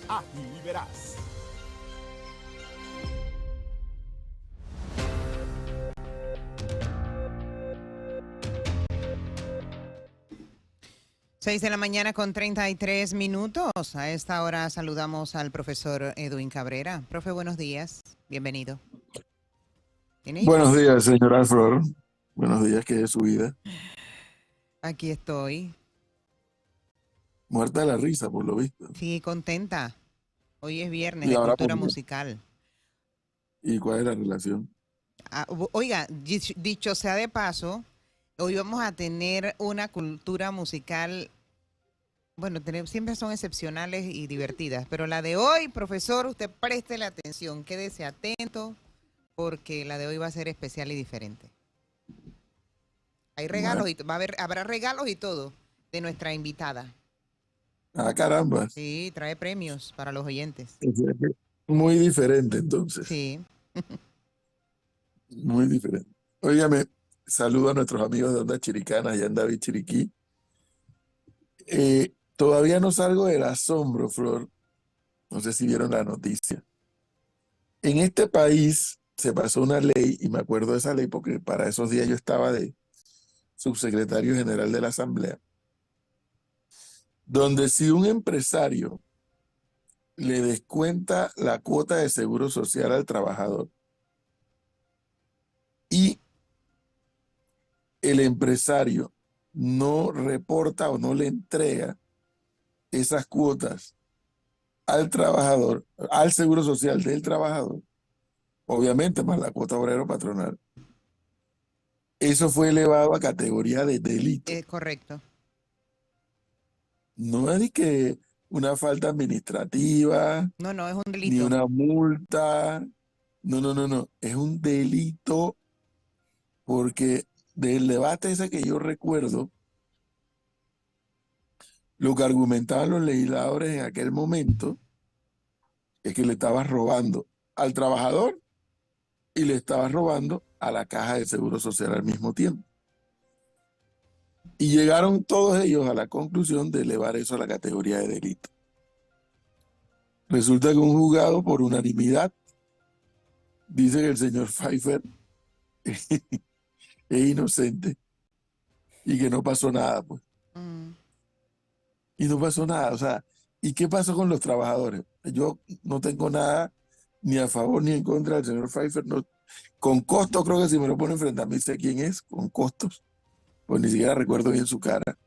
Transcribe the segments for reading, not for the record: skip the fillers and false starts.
Aquí verás. Seis de la mañana con 33 minutos. A esta hora saludamos al profesor Edwin Cabrera. Profe, buenos días. Bienvenido. ¿Tiene Buenos hijos? días, señora Flor. Buenos días, ¿qué es su vida? Aquí estoy. Muerta de la risa, por lo visto. Sí, contenta. Hoy es viernes Y de ahora, ¿por cultura qué? musical. ¿Y cuál es la relación? Oiga, dicho sea de paso, hoy vamos a tener una cultura musical. Bueno, siempre son excepcionales y divertidas, pero la de hoy, profesor, usted preste la atención, quédese atento, porque la de hoy va a ser especial y diferente. Hay regalos Bueno, y habrá regalos y todo de nuestra invitada. caramba. Sí, trae premios para los oyentes. O sea que muy diferente, entonces. Sí. Muy diferente. Óigame, saludo a nuestros amigos de Onda Chiricana, allá en David Chiriquí. Todavía no salgo del asombro, Flor. No sé si vieron la noticia. En este país se pasó una ley, y me acuerdo de esa ley porque para esos días yo estaba de subsecretario general de la Asamblea, donde si un empresario le descuenta la cuota de seguro social al trabajador y el empresario no reporta o no le entrega esas cuotas al trabajador, al seguro social del trabajador, obviamente más la cuota obrero patronal, eso fue elevado a categoría de delito. Es correcto. No es de que una falta administrativa, No, no, es un ni delito. una multa. No, no, no, no. Es un delito porque del debate ese que yo recuerdo, lo que argumentaban los legisladores en aquel momento es que le estabas robando al trabajador y le estabas robando a la caja de seguro social al mismo tiempo. Y llegaron todos ellos a la conclusión de elevar eso a la categoría de delito. Resulta que un juzgado por unanimidad dice que el señor Pfeiffer es inocente y que no pasó nada, pues. Mm. Y no pasó nada, o sea, ¿y qué pasó con los trabajadores? Yo no tengo nada ni a favor ni en contra del señor Pfeiffer, no, con costos creo que si me lo ponen frente a mí sé quién es, con costos, pues ni siquiera recuerdo bien su cara.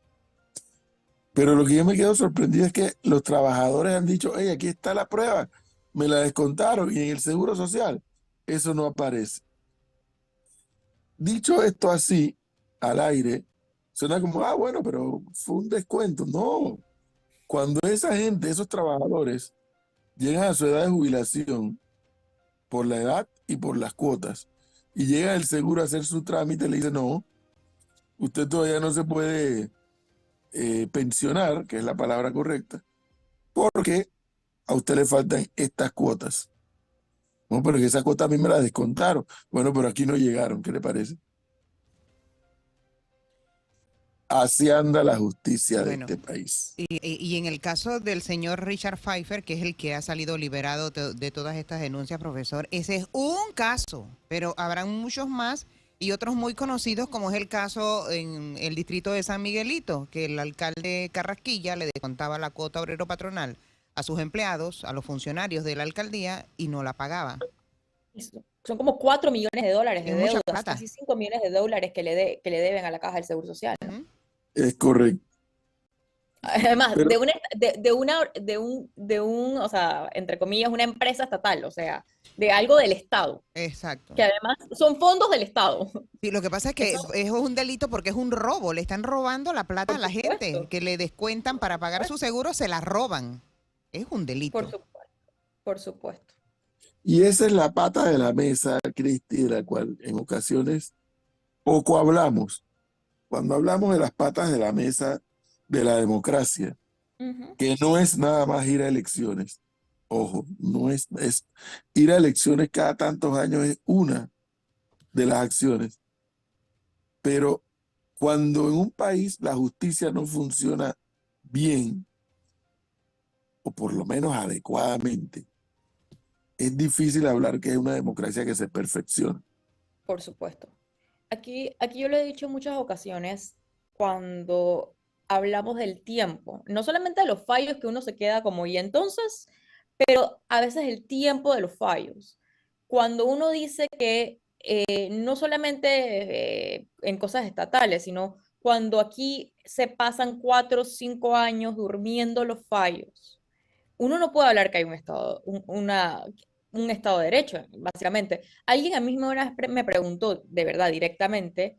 Pero lo que yo me quedo sorprendido es que los trabajadores han dicho, hey, aquí está la prueba, me la descontaron y en el Seguro Social eso no aparece. Dicho esto así, al aire, suena como, ah, bueno, pero fue un descuento. No, cuando esa gente, esos trabajadores, llegan a su edad de jubilación, por la edad y por las cuotas, y llega el seguro a hacer su trámite, le dice, no, usted todavía no se puede pensionar, que es la palabra correcta, porque a usted le faltan estas cuotas. No, pero que esas cuotas a mí me las descontaron. Bueno, pero aquí no llegaron, ¿qué le parece? Así anda la justicia de Bueno, este país. y en el caso del señor Richard Pfeiffer, que es el que ha salido liberado de todas estas denuncias, profesor, ese es un caso, pero habrán muchos más y otros muy conocidos, como es el caso en el distrito de San Miguelito, que el alcalde Carrasquilla le descontaba la cuota obrero patronal a sus empleados, a los funcionarios de la alcaldía, y no la pagaba. Son como 4 millones de dólares de Es mucha deudas, plata. casi 5 millones de dólares que le deben a la Caja del Seguro Social, ¿no? Ujú. Es correcto. Además, Pero o sea, entre comillas, una empresa estatal, o sea, de algo del Estado, Exacto. que además son fondos del Estado. Sí, lo que pasa es que Eso, es un delito porque es un robo, le están robando la plata a por la gente, supuesto, que le descuentan para pagar su seguro, se la roban. Es un por delito. supuesto, por supuesto. y esa es la pata de la mesa, Cristi, de la cual en ocasiones poco hablamos. Cuando hablamos de las patas de la mesa de la democracia, Ujú. que no es nada más ir a elecciones. Ojo, no es ir a elecciones cada tantos años es una de las acciones, pero cuando en un país la justicia no funciona bien o por lo menos adecuadamente, es difícil hablar que es una democracia que se perfecciona. Por supuesto. Aquí yo lo he dicho en muchas ocasiones cuando hablamos del tiempo, no solamente de los fallos que uno se queda como, y entonces, pero a veces el tiempo de los fallos. Cuando uno dice que no solamente en cosas estatales, sino cuando aquí se pasan 4 o 5 años durmiendo los fallos, uno no puede hablar que hay un Estado de Derecho, básicamente. Alguien a mí una vez me preguntó, de verdad, directamente,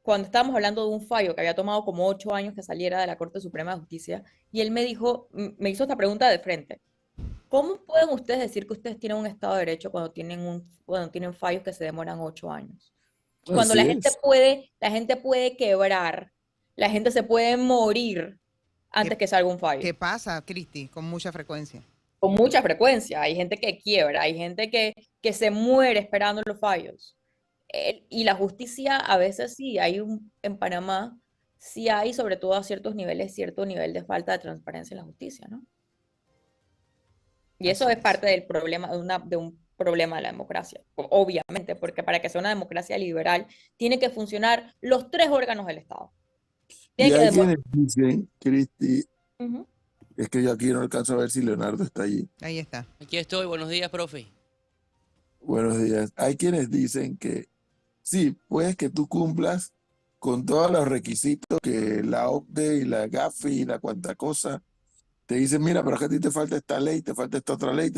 cuando estábamos hablando de un fallo que había tomado como 8 años que saliera de la Corte Suprema de Justicia, y él me dijo, me hizo esta pregunta de frente. ¿Cómo pueden ustedes decir que ustedes tienen un Estado de Derecho cuando tienen fallos que se demoran 8 años? Cuando Así es. la gente puede quebrar, la gente se puede morir ¿Qué, antes que salga un fallo. qué pasa, Cristi? Con mucha frecuencia. Con mucha frecuencia. Hay gente que quiebra, hay gente que se muere esperando los fallos. Y la justicia a veces sí, en Panamá sí hay, sobre todo a ciertos niveles, cierto nivel de falta de transparencia en la justicia, ¿no? Y eso Así es es. parte del problema, de un problema de la democracia, obviamente, porque para que sea una democracia liberal, tiene que funcionar los tres órganos del Estado. Y Tiene que hay demostrar. quienes dicen, Cristi, es que yo aquí no alcanzo a ver si Leonardo está allí. Ahí está. Aquí estoy, buenos días, profe. Buenos días. Hay quienes dicen que sí, puedes que tú cumplas con todos los requisitos que la OCDE y la GAFI y la cuanta cosa te dicen, mira, pero es que a ti te falta esta ley, te falta esta otra ley.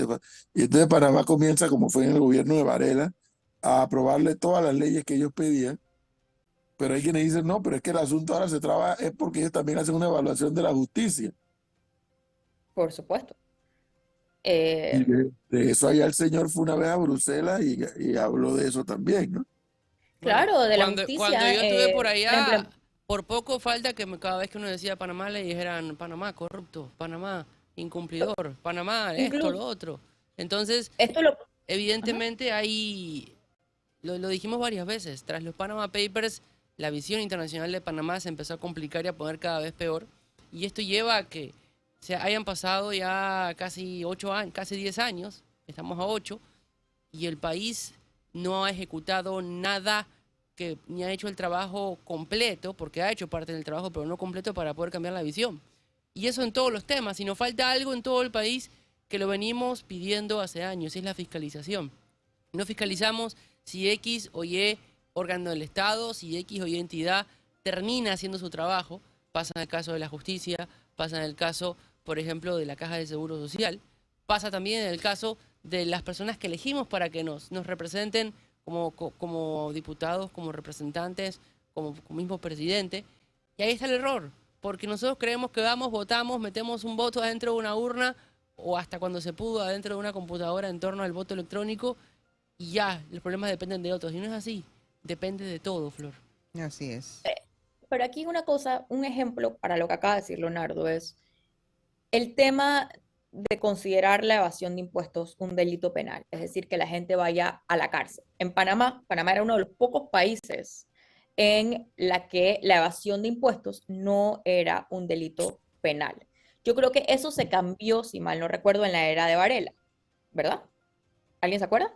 Y entonces Panamá comienza, como fue en el gobierno de Varela, a aprobarle todas las leyes que ellos pedían. Pero hay quienes dicen, no, pero es que el asunto ahora se traba, es porque ellos también hacen una evaluación de la justicia. Por supuesto. Y Eh, de eso allá el señor fue una vez a Bruselas y habló de eso también, ¿no? Bueno, claro, de la cuando justicia, yo estuve por por ejemplo, allá, por poco falta que cada vez que uno decía Panamá le dijeran Panamá corrupto, Panamá incumplidor, Panamá esto, lo incluso otro. Entonces, esto lo... Ajá. evidentemente hay, lo dijimos varias veces, tras los Panama Papers, la visión internacional de Panamá se empezó a complicar y a poner cada vez peor. Y esto lleva a que se hayan pasado ya casi 8 años, casi 10 años, estamos a 8, y el país no ha ejecutado nada ni ha hecho el trabajo completo, porque ha hecho parte del trabajo, pero no completo para poder cambiar la visión. Y eso en todos los temas. Y nos falta algo en todo el país que lo venimos pidiendo hace años, es la fiscalización. No fiscalizamos si X o Y órgano del Estado, si X o Y entidad termina haciendo su trabajo. Pasa en el caso de la justicia, pasa en el caso, por ejemplo, de la Caja de Seguro Social, pasa también en el caso de las personas que elegimos para que nos representen como diputados, como representantes, como mismo presidente. Y ahí está el error, porque nosotros creemos que vamos, votamos, metemos un voto adentro de una urna o hasta cuando se pudo adentro de una computadora en torno al voto electrónico y ya, los problemas dependen de otros. Y no es así, depende de todo, Flor. Así es. Pero aquí una cosa, un ejemplo para lo que acaba de decir Leonardo es el tema de considerar la evasión de impuestos un delito penal, es decir, que la gente vaya a la cárcel. En Panamá era uno de los pocos países en la que la evasión de impuestos no era un delito penal. Yo creo que eso se cambió, si mal no recuerdo, en la era de Varela, ¿verdad? ¿Alguien se acuerda?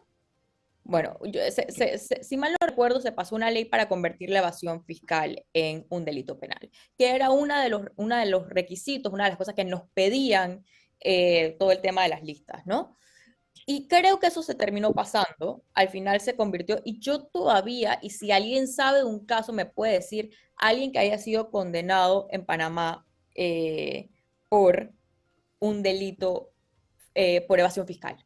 Bueno, si mal no recuerdo, se pasó una ley para convertir la evasión fiscal en un delito penal, que era una de los requisitos, una de las cosas que nos pedían todo el tema de las listas, ¿no? Y creo que eso se terminó pasando, al final se convirtió, y yo todavía, y si alguien sabe de un caso, me puede decir, alguien que haya sido condenado en Panamá por un delito por evasión fiscal.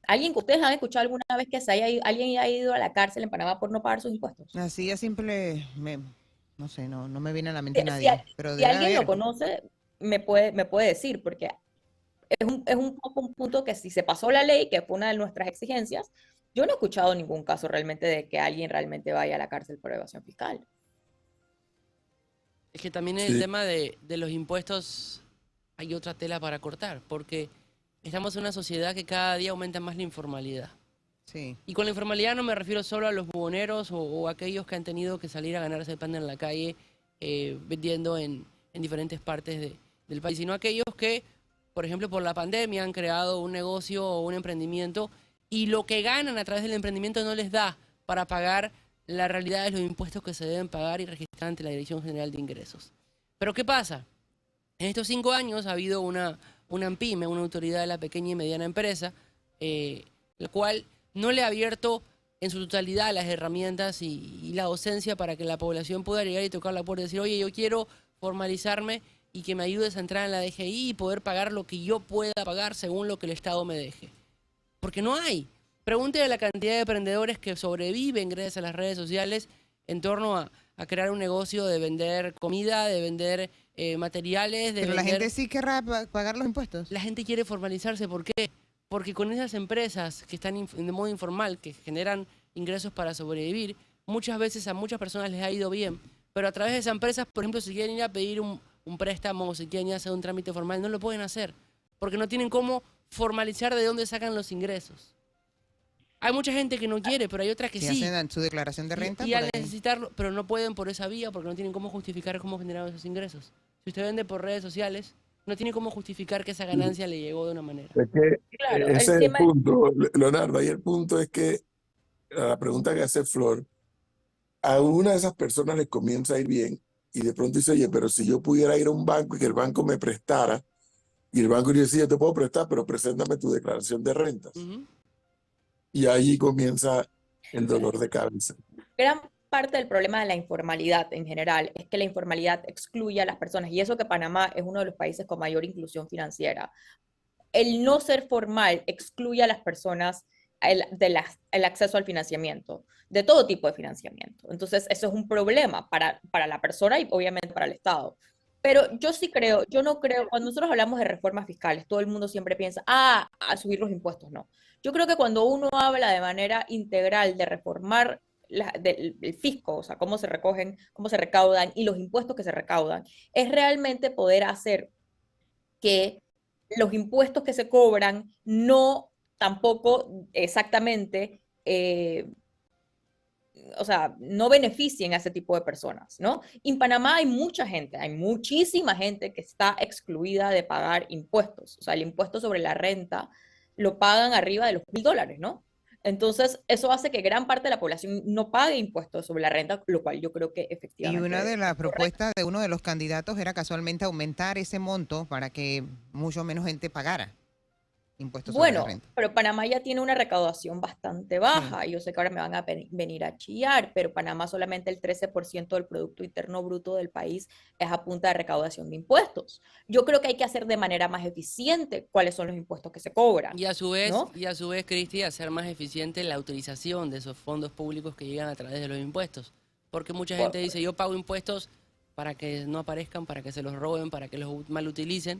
¿Alguien que ustedes han escuchado alguna vez que alguien haya ido a la cárcel en Panamá por no pagar sus impuestos? Así a simple, no sé, no me viene a la mente Si, si- nadie, pero si debe alguien lo haber. conoce, me puede decir, porque es un poco un punto que si se pasó la ley, que fue una de nuestras exigencias, yo no he escuchado ningún caso realmente de que alguien realmente vaya a la cárcel por evasión fiscal. Es que también en el Sí, tema de los impuestos hay otra tela para cortar, porque estamos en una sociedad que cada día aumenta más la informalidad. Sí. Y con la informalidad no me refiero solo a los buhoneros o aquellos que han tenido que salir a ganarse el pan en la calle vendiendo en diferentes partes del país, sino a aquellos que por ejemplo, por la pandemia han creado un negocio o un emprendimiento y lo que ganan a través del emprendimiento no les da para pagar la realidad de los impuestos que se deben pagar y registrar ante la Dirección General de Ingresos. Pero ¿qué pasa? En estos 5 años ha habido una ANPYME, una autoridad de la pequeña y mediana empresa, la cual no le ha abierto en su totalidad las herramientas y la docencia para que la población pueda llegar y tocar la puerta y decir, oye, yo quiero formalizarme y que me ayudes a entrar en la DGI y poder pagar lo que yo pueda pagar según lo que el Estado me deje. Porque no hay. Pregúntele a la cantidad de emprendedores que sobreviven gracias a las redes sociales en torno a crear un negocio de vender comida, de vender materiales, de Pero la vender... gente sí querrá pagar los impuestos. La gente quiere formalizarse, ¿por qué? Porque con esas empresas que están de modo informal, que generan ingresos para sobrevivir, muchas veces a muchas personas les ha ido bien, pero a través de esas empresas, por ejemplo, si quieren ir a pedir un préstamo o si quieren ir a hacer un trámite formal, no lo pueden hacer, porque no tienen cómo formalizar de dónde sacan los ingresos. Hay mucha gente que no quiere, pero hay otras que Si sí. hacen su declaración de renta. Y al por ahí. necesitarlo, pero no pueden por esa vía porque no tienen cómo justificar cómo generaron esos ingresos. Si usted vende por redes sociales, no tiene cómo justificar que esa ganancia le llegó de una manera. Es que Claro, ese el es el tema punto, Leonardo. Ahí el punto es que a la pregunta que hace Flor, a una de esas personas le comienza a ir bien y de pronto dice, oye, pero si yo pudiera ir a un banco y que el banco me prestara, y el banco le dice, yo te puedo prestar, pero preséntame tu declaración de rentas. Y ahí comienza el dolor de cabeza. gran parte del problema de la informalidad en general es que la informalidad excluye a las personas y eso que Panamá es uno de los países con mayor inclusión financiera. El no ser formal excluye a las personas el acceso al financiamiento, de todo tipo de financiamiento. Entonces, eso es un problema para la persona y obviamente para el Estado. Pero yo sí creo, yo no creo, cuando nosotros hablamos de reformas fiscales, todo el mundo siempre piensa, a subir los impuestos, no. Yo creo que cuando uno habla de manera integral de reformar el fisco, o sea, cómo se recogen, cómo se recaudan y los impuestos que se recaudan, es realmente poder hacer que los impuestos que se cobran no tampoco exactamente, o sea, no beneficien a ese tipo de personas, ¿no? En Panamá hay mucha gente, hay muchísima gente que está excluida de pagar impuestos. O sea, el impuesto sobre la renta lo pagan arriba de los $1,000, ¿no? Entonces, eso hace que gran parte de la población no pague impuestos sobre la renta, lo cual yo creo que Y efectivamente una de las es correcto. propuestas de uno de los candidatos era casualmente aumentar ese monto para que mucho menos gente pagara impuestos sobre la Bueno, renta. pero Panamá ya tiene una recaudación bastante baja. Yo sé que ahora me van a venir a chillar, pero Panamá solamente el 13% del Producto Interno Bruto del país es a punta de recaudación de impuestos. Yo creo que hay que hacer de manera más eficiente cuáles son los impuestos que se cobran, Y a su ¿no? vez, Cristi, hacer más eficiente la utilización de esos fondos públicos que llegan a través de los impuestos. Porque mucha gente dice, yo pago impuestos para que no aparezcan, para que se los roben, para que los mal utilicen.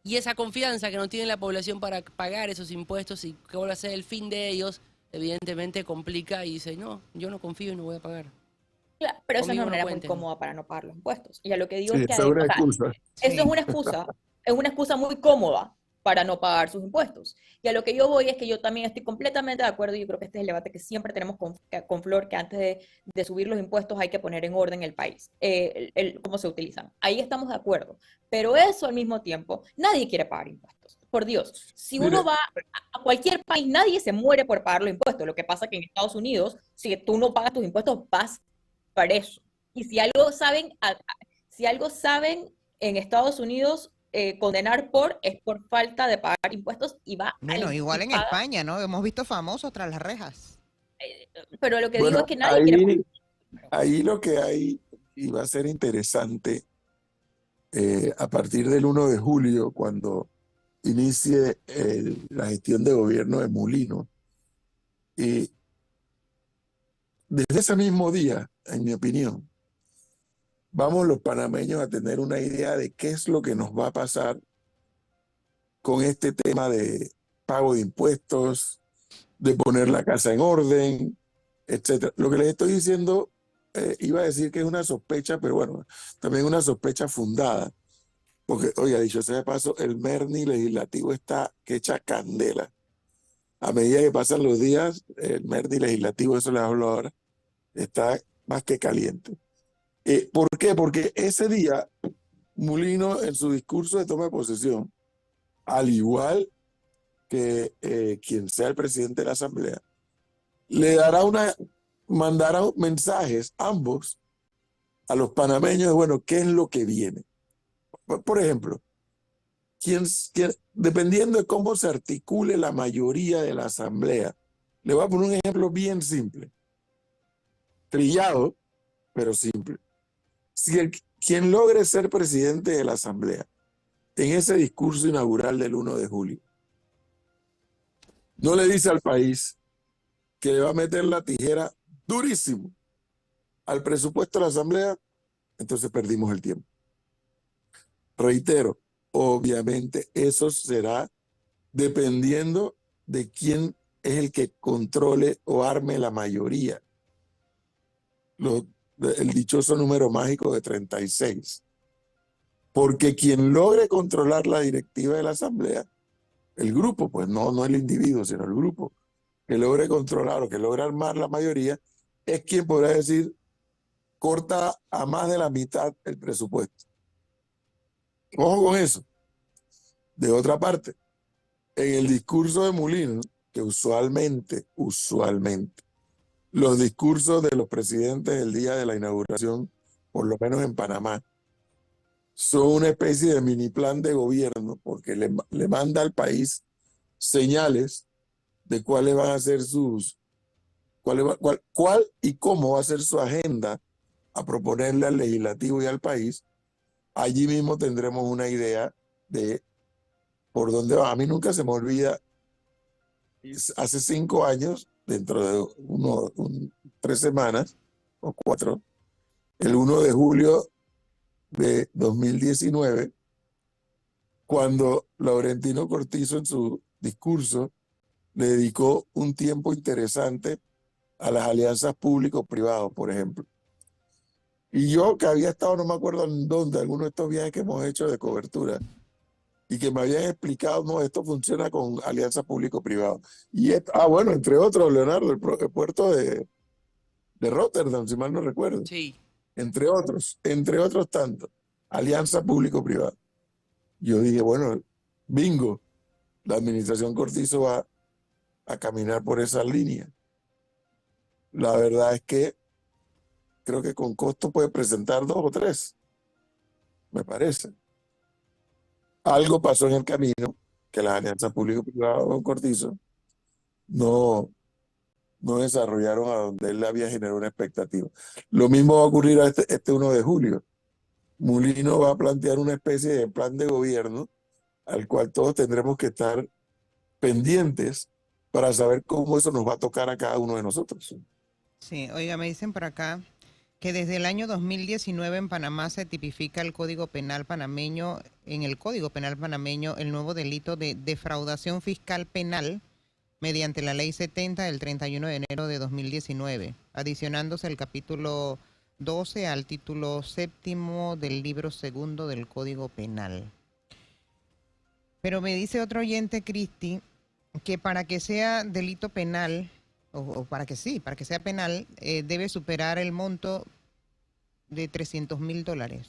Y esa confianza que no tiene la población para pagar esos impuestos y que vuelva a ser el fin de ellos, evidentemente complica y dice, no, yo no confío y no voy a pagar. Claro, pero eso es Conmigo una no manera muy cuenten. cómoda para no pagar los impuestos. Y a lo que digo Sí, es que, esa es una o sea, excusa. eso Sí. es una excusa muy cómoda para no pagar sus impuestos. Y a lo que yo voy es que yo también estoy completamente de acuerdo, y yo creo que este es el debate que siempre tenemos con Flor, que antes de subir los impuestos hay que poner en orden el país, cómo se utilizan. Ahí estamos de acuerdo. Pero eso al mismo tiempo, nadie quiere pagar impuestos. Por Dios, si uno Mire, va a cualquier país, nadie se muere por pagar los impuestos. Lo que pasa es que en Estados Unidos, si tú no pagas tus impuestos, vas preso. Y si algo saben en Estados Unidos, condenar es por falta de pagar impuestos y Bueno, igual en paga. España, ¿no? Hemos visto famosos tras las rejas. Pero lo que digo es bueno, que nadie quiere pagar. ahí lo que hay, y va a ser interesante, a partir del 1 de julio, cuando inicie la gestión de gobierno de Mulino, y desde ese mismo día, en mi opinión, vamos los panameños a tener una idea de qué es lo que nos va a pasar con este tema de pago de impuestos, de poner la casa en orden, etcétera. Lo que les estoy diciendo, iba a decir que es una sospecha, pero bueno, también una sospecha fundada, porque, oiga, dicho sea de paso, el MERNI legislativo está que echa candela. A medida que pasan los días, el MERNI legislativo, eso les hablo ahora, está más que caliente. ¿Por qué? Porque ese día, Mulino, en su discurso de toma de posesión, al igual que quien sea el presidente de la Asamblea, mandará mensajes ambos a los panameños de, bueno, ¿qué es lo que viene? Por ejemplo, dependiendo de cómo se articule la mayoría de la Asamblea, le voy a poner un ejemplo bien simple, trillado, pero simple. Si quien logre ser presidente de la Asamblea en ese discurso inaugural del 1 de julio, no le dice al país que le va a meter la tijera durísimo al presupuesto de la Asamblea, entonces perdimos el tiempo. Reitero, obviamente eso será dependiendo de quién es el que controle o arme la mayoría. El dichoso número mágico de 36. Porque quien logre controlar la directiva de la Asamblea, el grupo, pues no el individuo, sino el grupo, que logre controlar o que logre armar la mayoría, es quien podrá decir, corta a más de la mitad el presupuesto. Ojo con eso. De otra parte, en el discurso de Mulino, que usualmente, los discursos de los presidentes el día de la inauguración, por lo menos en Panamá, son una especie de mini plan de gobierno, porque le manda al país señales de cuáles van a ser cuál y cómo va a ser su agenda a proponerle al legislativo y al país. Allí mismo tendremos una idea de por dónde va. A mí nunca se me olvida, hace 5 años, dentro de 3 semanas o 4, el 1 de julio de 2019, cuando Laurentino Cortizo en su discurso le dedicó un tiempo interesante a las alianzas público-privados, por ejemplo. Y yo, que había estado, no me acuerdo en dónde, algunos de estos viajes que hemos hecho de cobertura, y que me habían explicado, no, esto funciona con alianzas público-privadas. Bueno, entre otros, Leonardo, el puerto de Rotterdam, si mal no recuerdo. Sí. Entre otros tantos, alianza público-privada. Yo dije, bueno, bingo, la administración Cortizo va a caminar por esa línea. La verdad es que creo que con costo puede presentar 2 o 3, me parece. Algo pasó en el camino que las alianzas público-privadas con Cortizo no desarrollaron a donde él había generado una expectativa. Lo mismo va a ocurrir a este 1 de julio. Mulino va a plantear una especie de plan de gobierno al cual todos tendremos que estar pendientes para saber cómo eso nos va a tocar a cada uno de nosotros. Sí, oiga, me dicen por acá que desde el año 2019 en Panamá se tipifica el Código Penal panameño, en el Código Penal panameño, el nuevo delito de defraudación fiscal penal mediante la Ley 70 del 31 de enero de 2019, adicionándose el capítulo 12 al título 7 del libro 2 del Código Penal. Pero me dice otro oyente, Cristi, que para que sea delito penal, o para que sea penal, debe superar el monto de $300,000.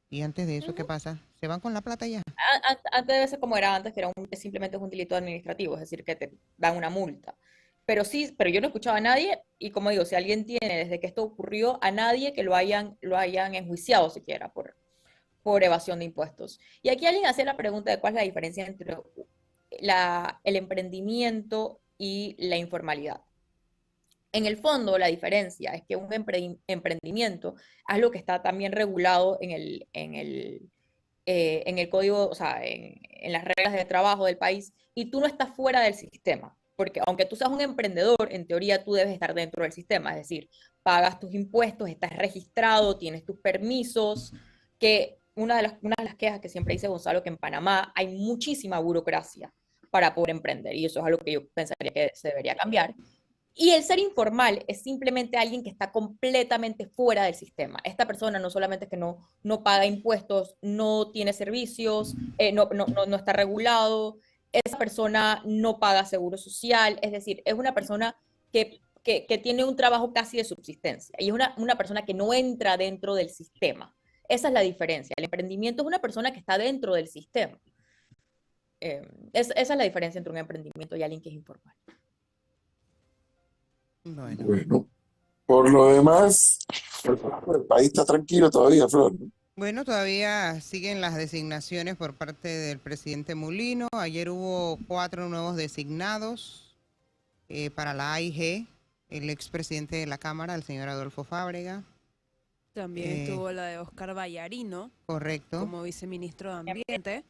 Y antes de eso, ¿qué pasa? ¿Se van con la plata ya? Antes debe ser como era antes, que simplemente es un delito administrativo, es decir, que te dan una multa. Pero sí, pero yo no he escuchado a nadie, y como digo, si alguien tiene desde que esto ocurrió, a nadie que lo hayan enjuiciado siquiera por evasión de impuestos. Y aquí alguien hacía la pregunta de cuál es la diferencia entre el emprendimiento y la informalidad. En el fondo, la diferencia es que un emprendimiento es lo que está también regulado en el código, o sea, en las reglas de trabajo del país, y tú no estás fuera del sistema, porque aunque tú seas un emprendedor, en teoría tú debes estar dentro del sistema, es decir, pagas tus impuestos, estás registrado, tienes tus permisos, que una de las quejas que siempre dice Gonzalo, que en Panamá hay muchísima burocracia para poder emprender, y eso es algo que yo pensaría que se debería cambiar. Y el ser informal es simplemente alguien que está completamente fuera del sistema. Esta persona no solamente es que no paga impuestos, no tiene servicios, no está regulado, esa persona no paga seguro social, es decir, es una persona que tiene un trabajo casi de subsistencia y es una persona que no entra dentro del sistema. Esa es la diferencia. El emprendimiento es una persona que está dentro del sistema. Esa es la diferencia entre un emprendimiento y alguien que es informal. Bueno. Bueno, por lo demás, el país está tranquilo todavía, Flor, ¿no? Bueno, todavía siguen las designaciones por parte del presidente Mulino. Ayer hubo 4 nuevos designados para la AIG, el expresidente de la Cámara, el señor Adolfo Fábrega. También estuvo la de Oscar Vallarino Correcto. como viceministro de Ambiente.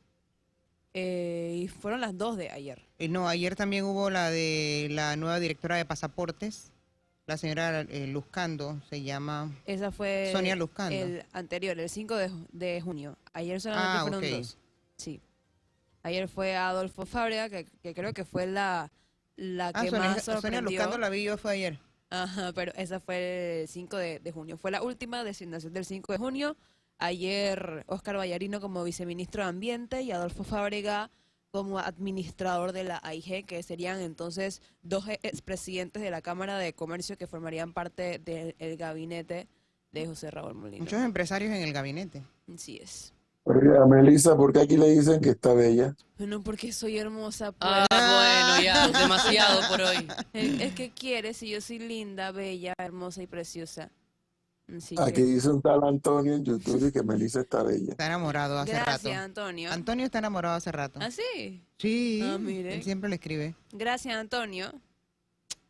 Y fueron las 2 de ayer. No, ayer también hubo la de la nueva directora de pasaportes, la señora Luzcando, se llama Esa fue Sonia Luzcando. el anterior, el 5 de junio. Ayer solamente fueron ok. 2. Sí. Ayer fue Adolfo Fábrega, que creo que fue la que más Sonia sorprendió. Luzcando la vi yo, fue ayer. Ajá, pero esa fue el 5 de junio. Fue la última designación del 5 de junio. Ayer Oscar Vallarino como viceministro de Ambiente y Adolfo Fábrega como administrador de la AIG, que serían entonces 2 expresidentes de la Cámara de Comercio que formarían parte del gabinete de José Raúl Molino. Muchos empresarios en el gabinete. Así es. Oiga, Melissa, ¿por qué aquí le dicen que está bella? Bueno, porque soy hermosa, pues. Bueno, ya, demasiado por hoy. Es que quieres si yo soy linda, bella, hermosa y preciosa. Así Aquí que, dice un tal Antonio en YouTube que Melissa está bella. Está enamorado hace gracias, rato. Antonio. Antonio está enamorado hace rato. ¿Ah, sí? Sí, Ah, mire. él siempre le escribe. Gracias, Antonio.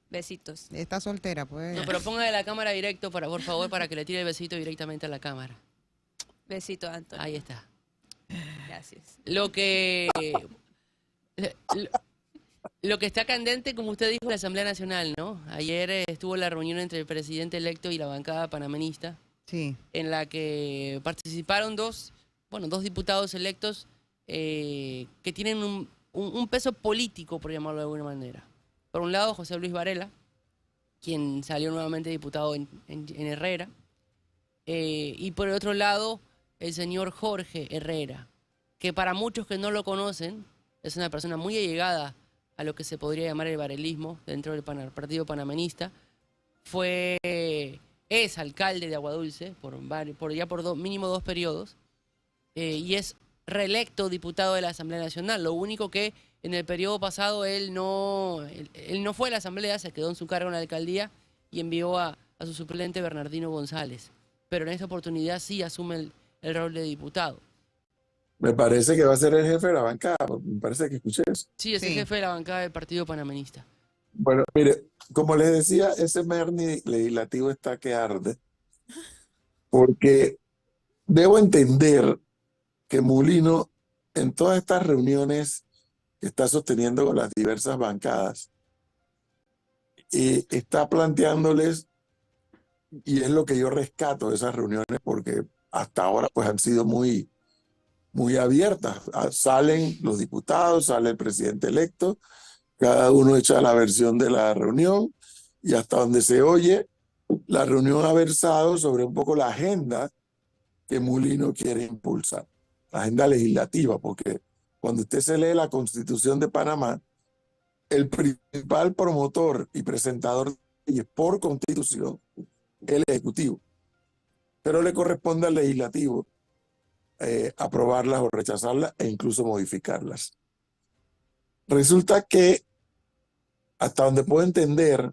Besitos. Está soltera, pues. No, pero póngale la cámara directo, por favor, para que le tire el besito directamente a la cámara. Besitos, Antonio. Ahí está. Gracias. Lo que lo que está candente, como usted dijo, la Asamblea Nacional, ¿no? Ayer estuvo la reunión entre el presidente electo y la bancada panameñista, Sí. en la que participaron dos diputados electos que tienen un peso político, por llamarlo de alguna manera. Por un lado, José Luis Varela, quien salió nuevamente diputado en Herrera, y por el otro lado, el señor Jorge Herrera, que para muchos que no lo conocen, es una persona muy allegada a lo que se podría llamar el varelismo dentro del Partido Panameñista. Es alcalde de Aguadulce por mínimo 2 periodos, y es reelecto diputado de la Asamblea Nacional. Lo único que en el periodo pasado él no fue a la Asamblea, se quedó en su cargo en la alcaldía y envió a su suplente Bernardino González. Pero en esta oportunidad sí asume el rol de diputado. Me parece que va a ser el jefe de la bancada, me parece que escuché eso. Sí, es el Sí. jefe de la bancada del Partido Panameñista. Bueno, mire, como les decía, ese merni legislativo está que arde, porque debo entender que Mulino, en todas estas reuniones que está sosteniendo con las diversas bancadas, está planteándoles, y es lo que yo rescato de esas reuniones, porque hasta ahora pues han sido muy abiertas. Salen los diputados, sale el presidente electo, cada uno echa la versión de la reunión, y hasta donde se oye, la reunión ha versado sobre un poco la agenda que Mulino quiere impulsar, la agenda legislativa, porque cuando usted se lee la Constitución de Panamá, el principal promotor y presentador de leyes por Constitución es el Ejecutivo, pero le corresponde al Legislativo aprobarlas o rechazarlas e incluso modificarlas. Resulta que, hasta donde puedo entender,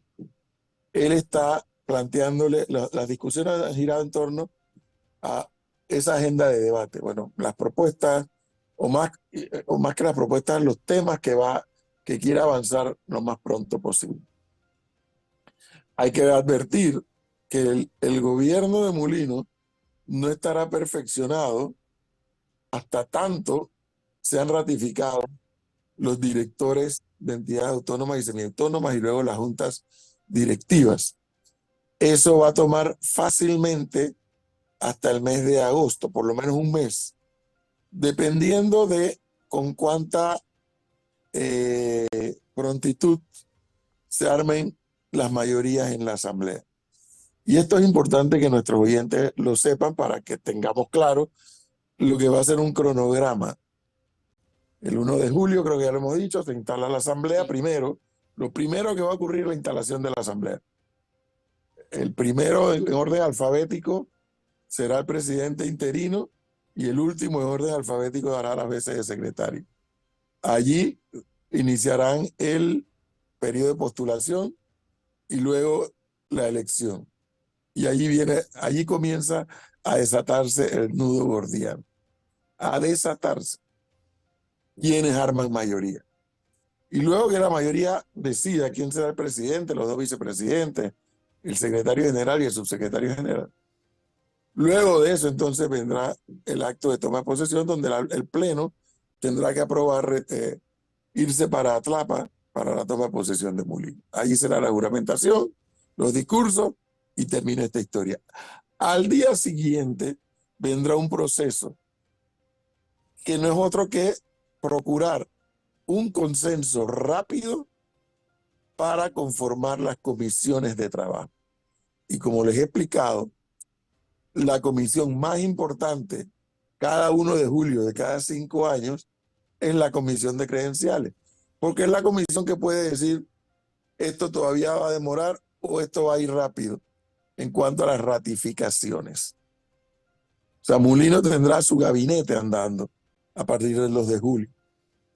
él está planteándole, las discusiones han girado en torno a esa agenda de debate. Bueno, las propuestas, o más que las propuestas, los temas que quiere avanzar lo más pronto posible. Hay que advertir que el gobierno de Mulino no estará perfeccionado hasta tanto sean ratificados los directores de entidades autónomas y semiautónomas y luego las juntas directivas. Eso va a tomar fácilmente hasta el mes de agosto, por lo menos un mes, dependiendo de con cuánta prontitud se armen las mayorías en la Asamblea. Y esto es importante que nuestros oyentes lo sepan para que tengamos claro lo que va a ser un cronograma. El 1 de julio, creo que ya lo hemos dicho, se instala la Asamblea primero. Lo primero que va a ocurrir es la instalación de la Asamblea. El primero en orden alfabético será el presidente interino y el último en orden alfabético dará las veces de secretario. Allí iniciarán el periodo de postulación y luego la elección. Y allí comienza a desatarse el nudo gordiano, a desatarse quienes arman mayoría. Y luego que la mayoría decida quién será el presidente, los dos vicepresidentes, el secretario general y el subsecretario general. Luego de eso, entonces, vendrá el acto de toma de posesión, donde el Pleno tendrá que aprobar irse para Atlapa para la toma de posesión de Mulino. Allí será la juramentación, los discursos y termina esta historia. Al día siguiente vendrá un proceso que no es otro que procurar un consenso rápido para conformar las comisiones de trabajo. Y como les he explicado, la comisión más importante cada 1 de julio de cada 5 años es la comisión de credenciales, porque es la comisión que puede decir esto todavía va a demorar o esto va a ir rápido en cuanto a las ratificaciones. O sea, Mulino tendrá su gabinete andando a partir del 2 de julio,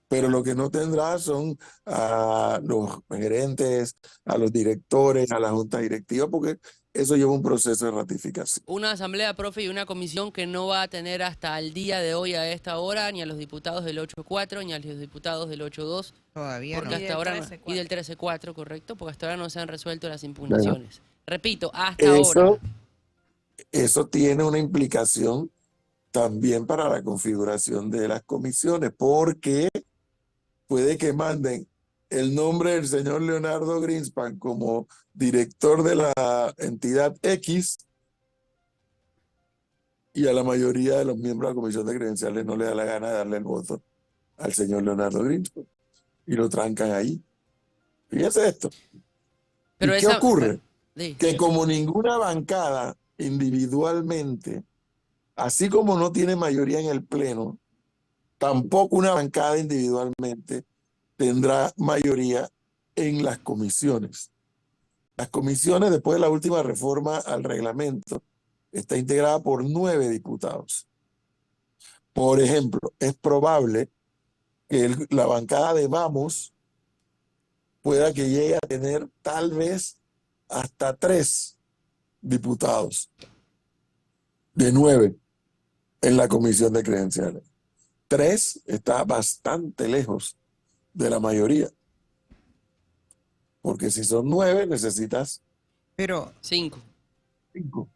pero lo que no tendrá son a los gerentes, a los directores, a la junta directiva, porque eso lleva un proceso de ratificación. Una asamblea, profe, y una comisión que no va a tener hasta el día de hoy a esta hora ni a los diputados del 8-4 ni a los diputados del 8-2. Todavía Porque no. hasta ahora 13-4. y del 13-4, correcto, porque hasta ahora no se han resuelto las impugnaciones. Repito, hasta ahora. Eso tiene una implicación también para la configuración de las comisiones, porque puede que manden el nombre del señor Leonardo Greenspan como director de la entidad X y a la mayoría de los miembros de la comisión de credenciales no le da la gana de darle el voto al señor Leonardo Greenspan y lo trancan ahí. Fíjense esto. Pero ¿Y qué esa- ocurre? Sí. Que como ninguna bancada individualmente, así como no tiene mayoría en el Pleno, tampoco una bancada individualmente tendrá mayoría en las comisiones. Las comisiones, después de la última reforma al reglamento, está integrada por 9 diputados. Por ejemplo, es probable que la bancada de Vamos pueda que llegue a tener tal vez hasta 3 diputados de 9 en la comisión de credenciales. 3 está bastante lejos de la mayoría. Porque si son 9, necesitas Pero 5. 5.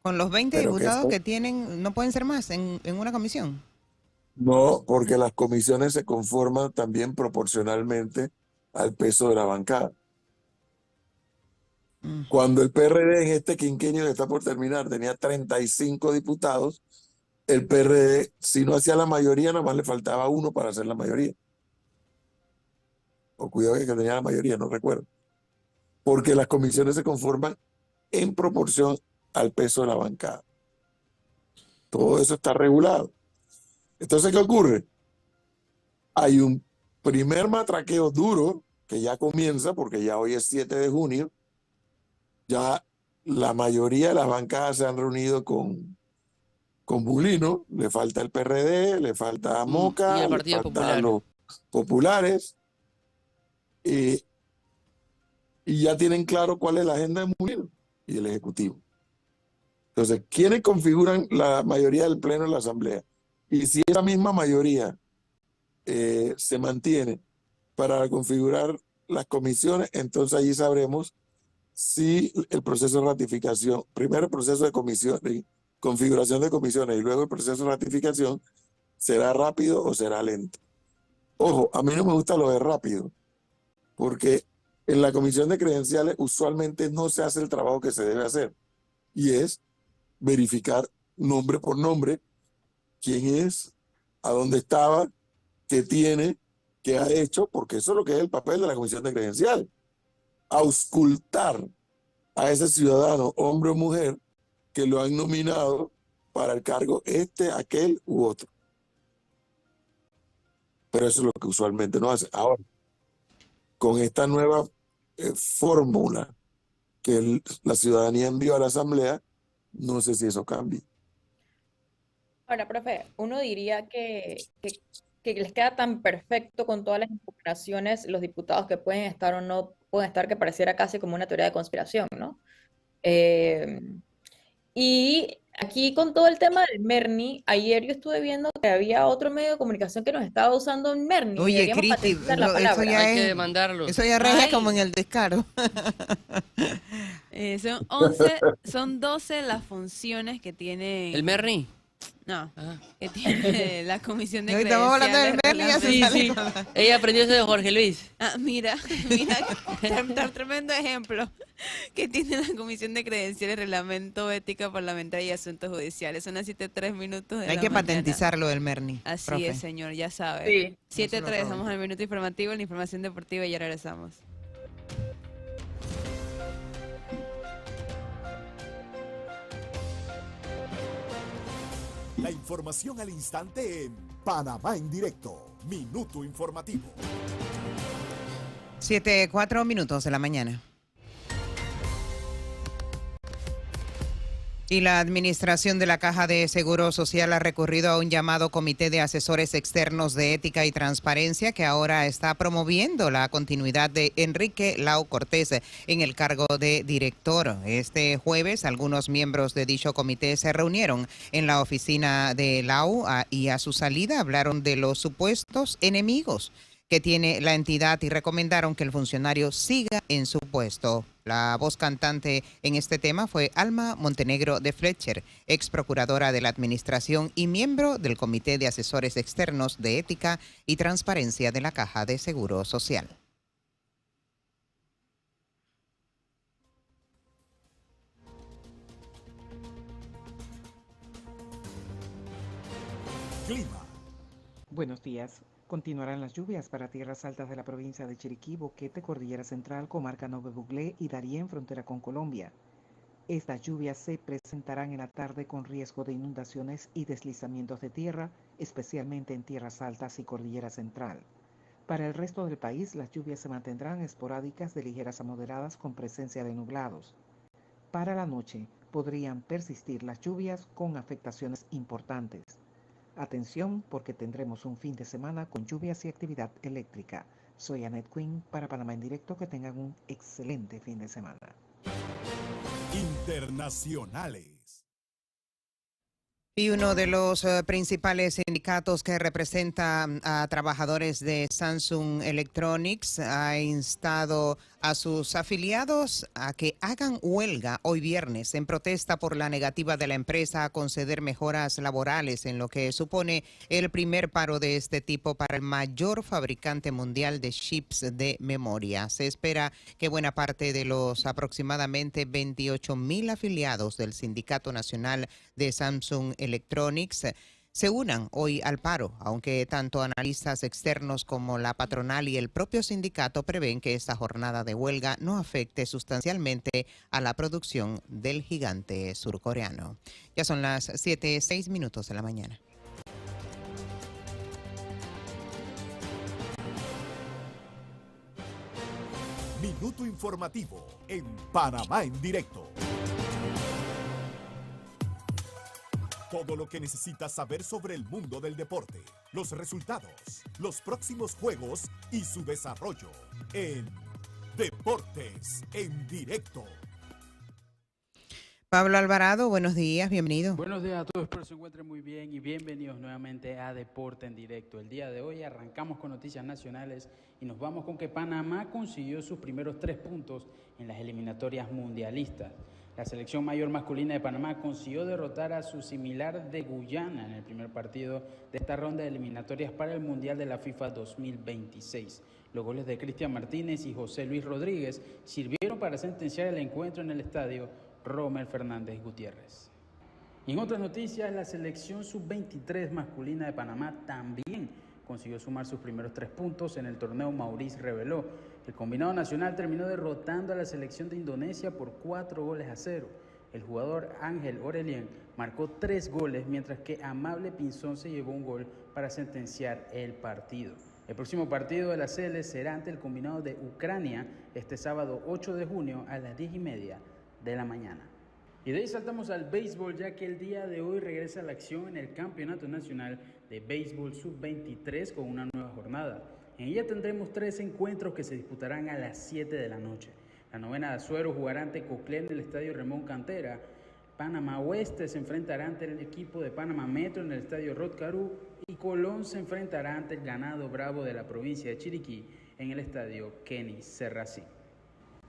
con los 20 Pero diputados que tienen, no pueden ser más en una comisión. no, porque las comisiones se conforman también proporcionalmente al peso de la bancada. Cuando el PRD en este quinquenio que está por terminar tenía 35 diputados, el PRD, si no hacía la mayoría, nada más le faltaba 1 para hacer la mayoría. O cuidado que tenía la mayoría, no recuerdo. Porque las comisiones se conforman en proporción al peso de la bancada. Todo eso está regulado. Entonces, ¿qué ocurre? Hay un primer matraqueo duro que ya comienza, porque ya hoy es 7 de junio, ya la mayoría de las bancadas se han reunido con Mulino, le falta el PRD, le falta Y Moca, el le Partido falta Popular. los populares, y ya tienen claro cuál es la agenda de Mulino y el Ejecutivo. Entonces, ¿quiénes configuran la mayoría del Pleno de la Asamblea? Y si esa misma mayoría se mantiene para configurar las comisiones, entonces allí sabremos si el proceso de ratificación, primero el proceso de comisión, de configuración de comisiones y luego el proceso de ratificación, será rápido o será lento. Ojo, a mí no me gusta lo de rápido, porque en la comisión de credenciales usualmente no se hace el trabajo que se debe hacer, y es verificar nombre por nombre quién es, a dónde estaba, qué tiene, qué ha hecho, porque eso es lo que es el papel de la comisión de credenciales. Auscultar a ese ciudadano, hombre o mujer, que lo han nominado para el cargo aquel u otro. Pero eso es lo que usualmente no hace. Ahora, con esta nueva fórmula que la ciudadanía envió a la Asamblea, no sé si eso cambia. Ahora, profe, uno diría que que les queda tan perfecto con todas las impugnaciones, los diputados que pueden estar o no pueden estar, que pareciera casi como una teoría de conspiración, ¿no? Eh, y aquí con todo el tema del Merni, ayer yo estuve viendo que había otro medio de comunicación que nos estaba usando un Merni y Oye, deberíamos Cristi, patentar la eso palabra. ya Hay que es, demandarlos. eso ya raya Ay. como en el descaro. Son 11, son 12 las funciones que tiene... ¿El Merni? No, Ah. que tiene la Comisión de No, estamos hablando del Credenciales, Merni, ya se Reglamento. sale con la- Ella aprendió eso de Jorge Luis. Ah, mira, tremendo ejemplo que tiene la Comisión de Credenciales, Reglamento, Ética Parlamentaria y Asuntos Judiciales. Son las 7:03 minutos de Hay la que mañana. patentizarlo del Merni. Así profe. es, señor, ya sabe. Sí. 7:03, vamos al minuto informativo, la información deportiva y ya regresamos. La información al instante en Panamá en directo. Minuto informativo. 7:04 minutos de la mañana. Y la Administración de la Caja de Seguro Social ha recurrido a un llamado Comité de Asesores Externos de Ética y Transparencia que ahora está promoviendo la continuidad de Enrique Lau Cortés en el cargo de director. Este jueves, algunos miembros de dicho comité se reunieron en la oficina de Lau y a su salida hablaron de los supuestos enemigos que tiene la entidad y recomendaron que el funcionario siga en su puesto. La voz cantante en este tema fue Alma Montenegro de Fletcher, ex procuradora de la Administración y miembro del Comité de Asesores Externos de Ética y Transparencia de la Caja de Seguro Social. Clima. Buenos días. Continuarán las lluvias para tierras altas de la provincia de Chiriquí, Boquete, Cordillera Central, Comarca Nove Buglé y Darién, frontera con Colombia. Estas lluvias se presentarán en la tarde con riesgo de inundaciones y deslizamientos de tierra, especialmente en tierras altas y Cordillera Central. Para el resto del país, las lluvias se mantendrán esporádicas de ligeras a moderadas con presencia de nublados. Para la noche, podrían persistir las lluvias con afectaciones importantes. Atención porque tendremos un fin de semana con lluvias y actividad eléctrica. Soy Annette Quinn para Panamá en Directo. Que tengan un excelente fin de semana. Internacionales. Y uno de los principales sindicatos que representa a trabajadores de Samsung Electronics ha instado a sus afiliados a que hagan huelga hoy viernes en protesta por la negativa de la empresa a conceder mejoras laborales en lo que supone el primer paro de este tipo para el mayor fabricante mundial de chips de memoria. Se espera que buena parte de los aproximadamente 28,000 afiliados del Sindicato Nacional de Samsung Electronics se unan hoy al paro, aunque tanto analistas externos como la patronal y el propio sindicato prevén que esta jornada de huelga no afecte sustancialmente a la producción del gigante surcoreano. Ya son las 7:06 minutos de la mañana. Minuto informativo en Panamá en directo. Todo lo que necesitas saber sobre el mundo del deporte, los resultados, los próximos juegos y su desarrollo en Deportes en Directo. Pablo Alvarado, buenos días, bienvenido. Buenos días a todos, espero se encuentren muy bien y bienvenidos nuevamente a Deporte en Directo. El día de hoy arrancamos con noticias nacionales y nos vamos con que Panamá consiguió sus primeros 3 puntos en las eliminatorias mundialistas. La selección mayor masculina de Panamá consiguió derrotar a su similar de Guyana en el primer partido de esta ronda de eliminatorias para el Mundial de la FIFA 2026. Los goles de Cristian Martínez y José Luis Rodríguez sirvieron para sentenciar el encuentro en el estadio Rommel Fernández Gutiérrez. Y en otras noticias, la selección sub-23 masculina de Panamá también consiguió sumar sus primeros 3 puntos en el torneo Maurice Reveló. El combinado nacional terminó derrotando a la selección de Indonesia por 4-0. El jugador Ángel Orelien marcó 3 goles, mientras que Amable Pinzón se llevó un gol para sentenciar el partido. El próximo partido de la CL será ante el combinado de Ucrania este sábado 8 de junio a las 10:30 de la mañana. Y de ahí saltamos al béisbol, ya que el día de hoy regresa la acción en el Campeonato Nacional de Béisbol Sub-23 con una nueva jornada. En ella tendremos 3 encuentros que se disputarán a las 7 de la noche. La novena de Azuero jugará ante Coclé en el Estadio Ramón Cantera. Panamá Oeste se enfrentará ante el equipo de Panamá Metro en el Estadio Rod Caru y Colón se enfrentará ante el Ganado Bravo de la provincia de Chiriquí en el Estadio Kenny Serracín.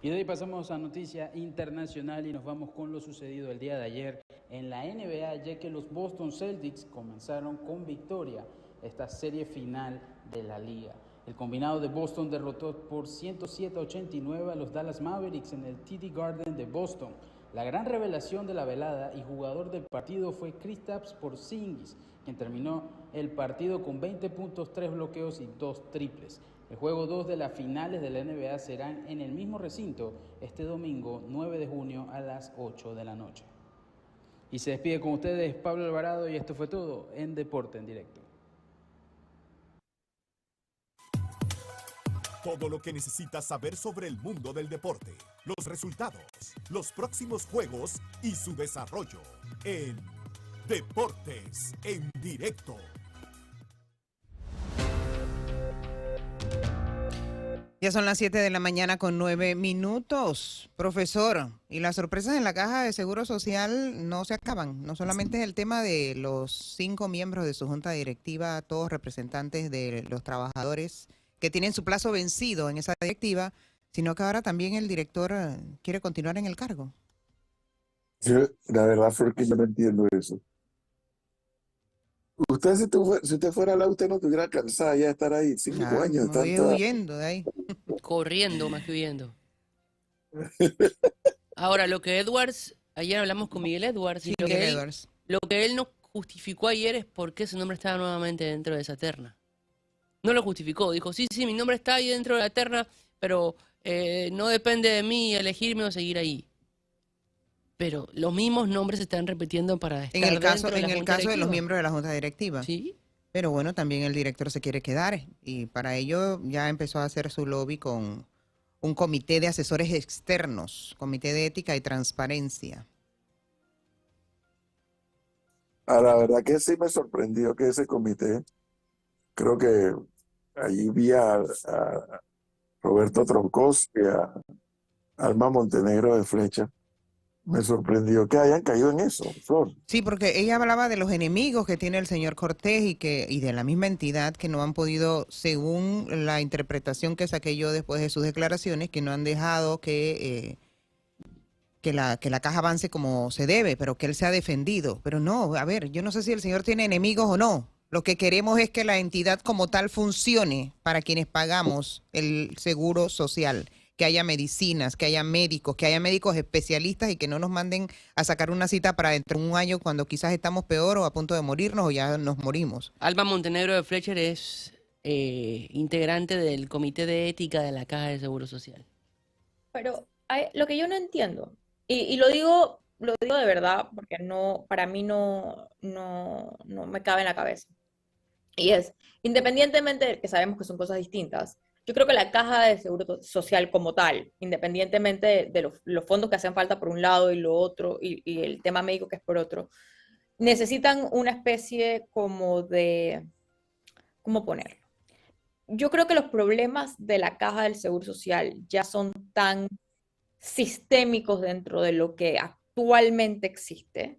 Y de ahí pasamos a noticia internacional y nos vamos con lo sucedido el día de ayer en la NBA, ya que los Boston Celtics comenzaron con victoria esta serie final de la liga. El combinado de Boston derrotó por 107-89 a los Dallas Mavericks en el TD Garden de Boston. La gran revelación de la velada y jugador del partido fue Kristaps Porzingis, quien terminó el partido con 20 puntos, 3 bloqueos y 2 triples. El juego 2 de las finales de la NBA serán en el mismo recinto este domingo 9 de junio a las 8 de la noche. Y se despide con ustedes Pablo Alvarado y esto fue todo en Deporte en Directo. Todo lo que necesitas saber sobre el mundo del deporte, los resultados, los próximos juegos y su desarrollo en Deportes en Directo. Ya son las 7 de la mañana con 9 minutos. Profesor, y las sorpresas en la Caja de Seguro Social no se acaban. No solamente es el tema de los 5 miembros de su junta directiva, todos representantes de los trabajadores que tienen su plazo vencido en esa directiva, sino que ahora también el director quiere continuar en el cargo. La verdad fue que yo no entiendo eso. Usted, si usted fuera la, usted no estuviera cansada ya de estar ahí 5 Claro, años. me voy Tanta... huyendo de ahí. Corriendo más que huyendo. Ahora, lo que Edwards, ayer hablamos con Miguel Edwards, y Sí, lo Miguel Edwards. que él nos justificó ayer es por qué su nombre estaba nuevamente dentro de esa terna. No lo justificó, dijo, sí, mi nombre está ahí dentro de la terna, pero no depende de mí elegirme o seguir ahí. Pero los mismos nombres se están repitiendo para estar En el caso, dentro de la en el junta caso de los directiva. miembros de la junta directiva. Sí, Pero bueno, también el director se quiere quedar y para ello ya empezó a hacer su lobby con un comité de asesores externos, comité de ética y transparencia. La verdad que sí me sorprendió que ese comité, creo que allí vi a Roberto Troncoso y a Alma Montenegro de Flecha. Me sorprendió que hayan caído en eso, Flor. Sí, porque ella hablaba de los enemigos que tiene el señor Cortés y de la misma entidad que no han podido, según la interpretación que saqué yo después de sus declaraciones, que no han dejado que la caja avance como se debe, pero que él se ha defendido. Pero no, a ver, yo no sé si el señor tiene enemigos o no. Lo que queremos es que la entidad como tal funcione para quienes pagamos el seguro social, que haya medicinas, que haya médicos especialistas y que no nos manden a sacar una cita para dentro de un año cuando quizás estamos peor o a punto de morirnos o ya nos morimos. Alba Montenegro de Fletcher es integrante del comité de ética de la Caja de Seguro Social. Pero lo que yo no entiendo, y lo digo de verdad, porque no, para mí no me cabe en la cabeza. Y es, independientemente de que sabemos que son cosas distintas, yo creo que la Caja de Seguro Social como tal, independientemente de los fondos que hacen falta por un lado y lo otro, y el tema médico que es por otro, necesitan una especie como de, ¿cómo ponerlo? Yo creo que los problemas de la Caja del Seguro Social ya son tan sistémicos dentro de lo que actualmente existe,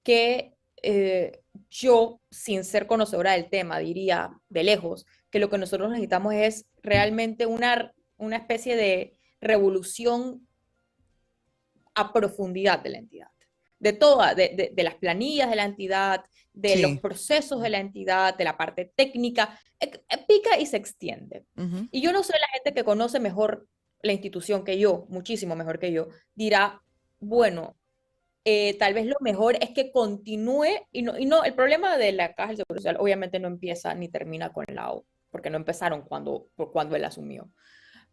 que yo, sin ser conocedora del tema, diría de lejos que lo que nosotros necesitamos es realmente una especie de revolución a profundidad de la entidad, de las planillas de la entidad, de Sí. los procesos de la entidad, de la parte técnica, pica y se extiende. Ujú. Y yo no sé, la gente que conoce mejor la institución que yo, muchísimo mejor que yo, dirá, bueno, tal vez lo mejor es que continúe, y no, el problema de la Caja del Seguro Social obviamente no empieza ni termina con la O, porque no empezaron cuando él asumió.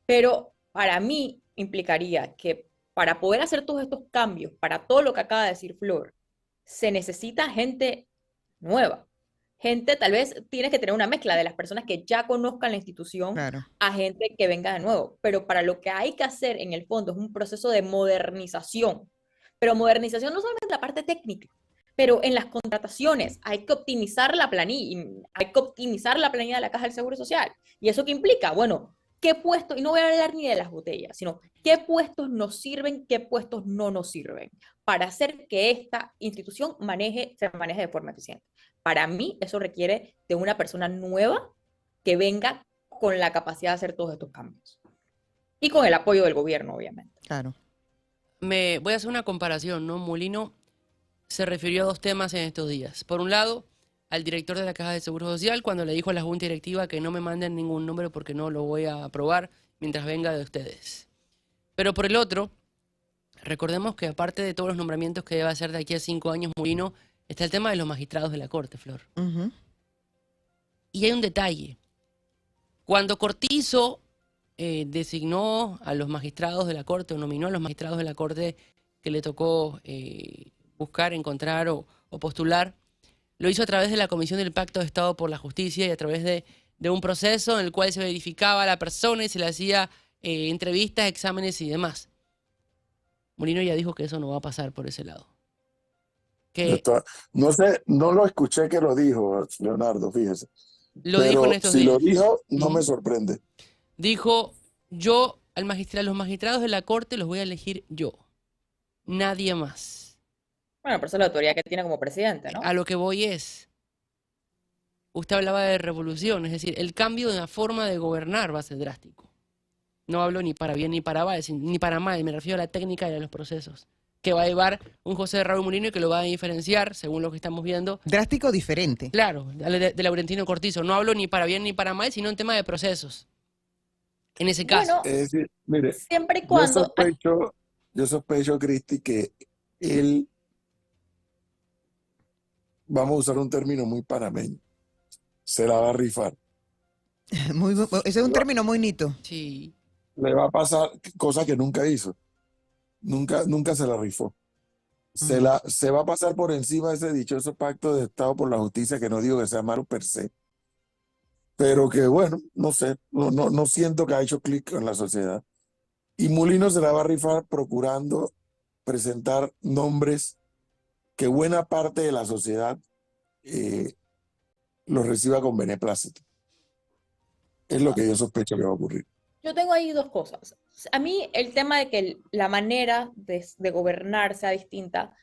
Pero para mí implicaría que para poder hacer todos estos cambios, para todo lo que acaba de decir Flor, se necesita gente nueva. Gente, tal vez tienes que tener una mezcla de las personas que ya conozcan la institución Claro. a gente que venga de nuevo. Pero para lo que hay que hacer en el fondo es un proceso de modernización. Pero modernización no solamente la parte técnica, pero en las contrataciones hay que optimizar la planilla, de la Caja del Seguro Social. ¿Y eso qué implica? Bueno, ¿qué puestos, y no voy a hablar ni de las botellas, sino qué puestos nos sirven, qué puestos no nos sirven, para hacer que esta institución se maneje de forma eficiente? Para mí, eso requiere de una persona nueva que venga con la capacidad de hacer todos estos cambios. Y con el apoyo del gobierno, obviamente. Claro. Voy a hacer una comparación, ¿no? Molino se refirió a dos temas en estos días. Por un lado, al director de la Caja de Seguro Social, cuando le dijo a la Junta Directiva que no me manden ningún nombre porque no lo voy a aprobar mientras venga de ustedes. Pero por el otro, recordemos que aparte de todos los nombramientos que debe hacer de aquí a 5 años Molino, está el tema de los magistrados de la Corte, Flor. Ujú. Y hay un detalle. Cuando Cortizo designó a los magistrados de la Corte o nominó a los magistrados de la Corte que le tocó buscar, encontrar o postular, lo hizo a través de la Comisión del Pacto de Estado por la Justicia y a través de un proceso en el cual se verificaba a la persona y se le hacía entrevistas, exámenes y demás. Molino ya dijo que eso no va a pasar por ese lado. Que No sé, no lo escuché que lo dijo Leonardo, fíjese. lo dijo en Pero estos si días. lo dijo, no me Ujú. sorprende. Dijo, yo los magistrados de la Corte los voy a elegir yo, nadie más. Bueno, pero esa es la autoridad que tiene como presidente, ¿no? A lo que voy es, usted hablaba de revolución, es decir, el cambio de la forma de gobernar va a ser drástico. No hablo ni para bien ni para mal, ni para mal, me refiero a la técnica y a los procesos, que va a llevar un José Raúl Molino y que lo va a diferenciar, según lo que estamos viendo, Drástico diferente. claro, de Laurentino Cortizo. No hablo ni para bien ni para mal, sino en tema de procesos. En ese caso. Bueno, Es decir, mire, siempre y yo cuando... sospecho, Cristi, que él, vamos a usar un término muy panameño, se la va a rifar. Ese es un término muy nito. Sí. Le va a pasar cosa que nunca hizo. Nunca se la rifó. Se va a pasar por encima de ese dichoso pacto de Estado por la justicia, que no digo que sea malo per se, pero que bueno, no sé, no siento que ha hecho clic en la sociedad. Y Molino se la va a rifar procurando presentar nombres que buena parte de la sociedad los reciba con beneplácito. Es lo que yo sospecho que va a ocurrir. Yo tengo ahí dos cosas. A mí el tema de que la manera de gobernar sea distinta,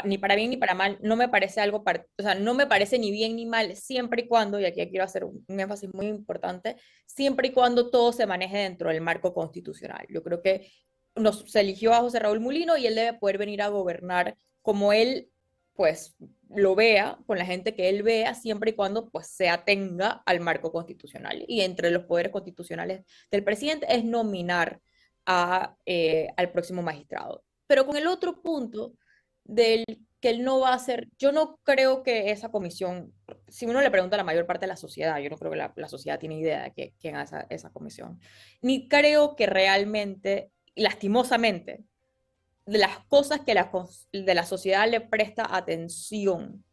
ni para bien ni para mal, no me parece algo, o sea, no me parece ni bien ni mal, siempre y cuando, y aquí quiero hacer un énfasis muy importante, siempre y cuando todo se maneje dentro del marco constitucional. Yo creo que se eligió a José Raúl Mulino y él debe poder venir a gobernar como él, pues, lo vea, con la gente que él vea, siempre y cuando, pues, se atenga al marco constitucional. Y entre los poderes constitucionales del presidente es nominar al próximo magistrado. Pero con el otro punto del que él no va a hacer, yo no creo que esa comisión, si uno le pregunta a la mayor parte de la sociedad, yo no creo que la sociedad tiene idea de quién hace esa comisión, ni creo que realmente, lastimosamente, de las cosas que de la sociedad le presta atención,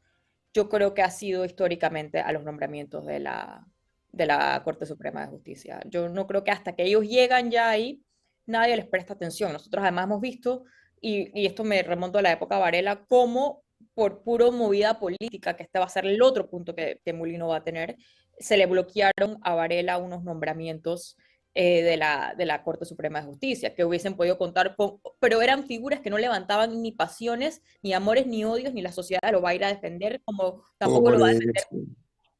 yo creo que ha sido históricamente a los nombramientos de la Corte Suprema de Justicia. Yo no creo que hasta que ellos llegan ya ahí, nadie les presta atención. Nosotros además hemos visto, y esto me remonto a la época Varela, cómo por puro movida política, que este va a ser el otro punto que Molino va a tener, se le bloquearon a Varela unos nombramientos de la Corte Suprema de Justicia, que hubiesen podido contar con, pero eran figuras que no levantaban ni pasiones, ni amores, ni odios, ni la sociedad lo va a ir a defender, como tampoco lo va a defender,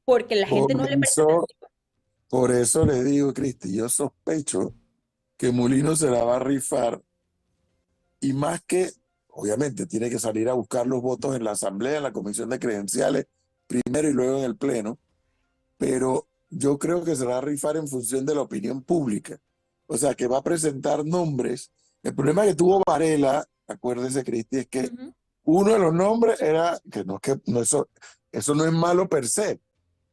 porque la gente no le presta atención. Por eso le digo, Cristi, yo sospecho que Molino se la va a rifar, y más que, obviamente, tiene que salir a buscar los votos en la Asamblea, en la Comisión de Credenciales, primero y luego en el Pleno, pero yo creo que se va a rifar en función de la opinión pública. O sea, que va a presentar nombres. El problema que tuvo Varela, acuérdese, Cristi, es que uno de los nombres era, eso no es malo per se,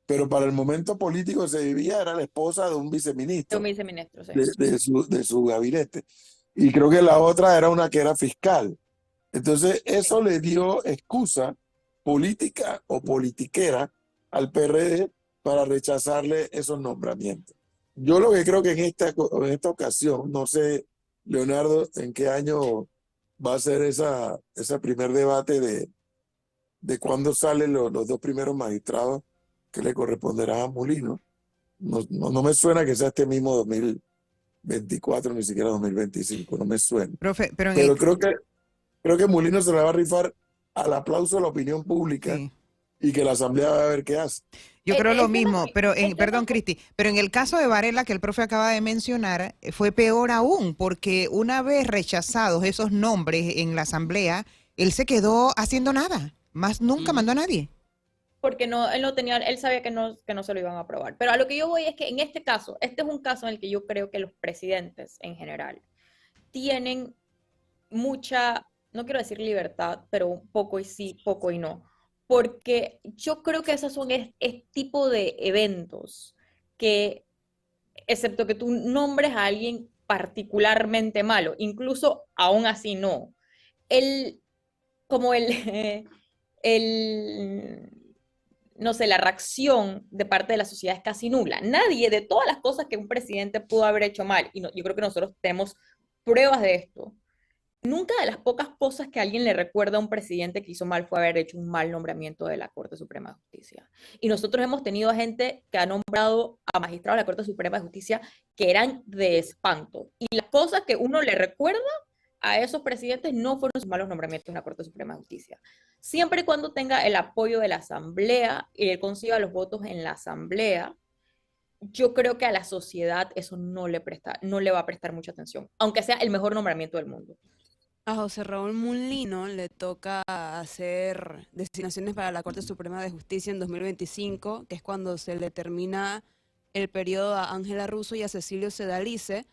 pero para el momento político se vivía, era la esposa de un viceministro. De un viceministro, sí. De su gabinete. Y creo que la otra era una que era fiscal. Entonces, eso le dio excusa política o politiquera al PRD para rechazarle esos nombramientos. Yo lo que creo que en esta ocasión, no sé, Leonardo, en qué año va a ser ese primer debate de cuándo salen los dos primeros magistrados que le corresponderán a Mulino. No me suena que sea este mismo 2024, ni siquiera 2025, no me suena. Profe, pero en Pero el- creo que Mulino se le va a rifar al aplauso de la opinión pública sí. y que la Asamblea va a ver qué hace. Yo creo lo El tema mismo, que- pero el tema perdón, que- Cristi, pero en el caso de Varela que el profe acaba de mencionar, fue peor aún, porque una vez rechazados esos nombres en la asamblea, él se quedó haciendo nada, más nunca mandó a nadie. porque no, él no tenía, él sabía que no se lo iban a aprobar. Pero a lo que yo voy es que en este caso, este es un caso en el que yo creo que los presidentes en general tienen mucha, no quiero decir libertad, pero un poco y sí, poco y no. Porque yo creo que esos son este tipo de eventos que, excepto que tú nombres a alguien particularmente malo, incluso aún así no. El, como el, no sé, la reacción de parte de la sociedad es casi nula. Nadie, de todas las cosas que un presidente pudo haber hecho mal, y yo creo que nosotros tenemos pruebas de esto, nunca de las pocas cosas que alguien le recuerda a un presidente que hizo mal fue haber hecho un mal nombramiento de la Corte Suprema de Justicia. Y nosotros hemos tenido gente que ha nombrado a magistrados de la Corte Suprema de Justicia que eran de espanto. Y las cosas que uno le recuerda a esos presidentes no fueron sus malos nombramientos en la Corte Suprema de Justicia. Siempre y cuando tenga el apoyo de la Asamblea y él consiga los votos en la Asamblea, yo creo que a la sociedad eso no le va a prestar mucha atención, aunque sea el mejor nombramiento del mundo. A José Raúl Mulino le toca hacer designaciones para la Corte Suprema de Justicia en 2025, que es cuando se le termina el periodo a Ángela Russo y a Cecilio Sedalice,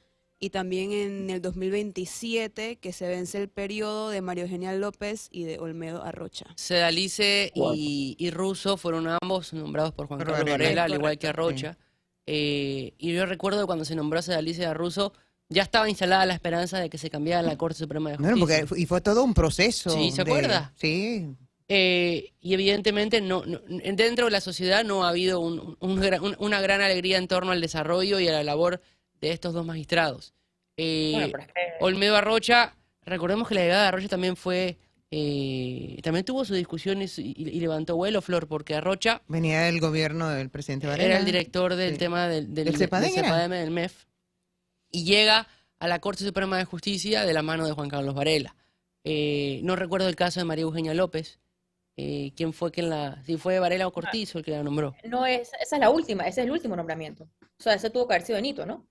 y también en el 2027, que se vence el periodo de María Eugenia López y de Olmedo Arrocha. Sedalice Wow. y Russo fueron ambos nombrados por Juan Por Carlos Varela. Varela, al igual que Correcto. Arrocha. Y yo recuerdo que cuando se nombró a Sedalice y a Russo, ya estaba instalada la esperanza de que se cambiara la Corte Suprema de Bueno, Justicia. y fue todo un proceso. Sí, ¿se acuerda? Sí. Y evidentemente dentro de la sociedad no ha habido una gran alegría en torno al desarrollo y a la labor de estos dos magistrados. Bueno, pero es que Olmedo Arrocha, recordemos que la llegada de Arrocha también también tuvo sus discusiones y levantó vuelo, Flor, porque Arrocha Venía del gobierno del presidente Varela. era el director del Sí. tema del ¿Del CEPADEM era? CEPADEM, del MEF, y llega a la Corte Suprema de Justicia de la mano de Juan Carlos Varela. No recuerdo el caso de María Eugenia López. ¿Quién fue si fue Varela o Cortizo el que la nombró? no esa es la última, ese es el último nombramiento. O sea, ese tuvo que haber sido Nito, ¿no?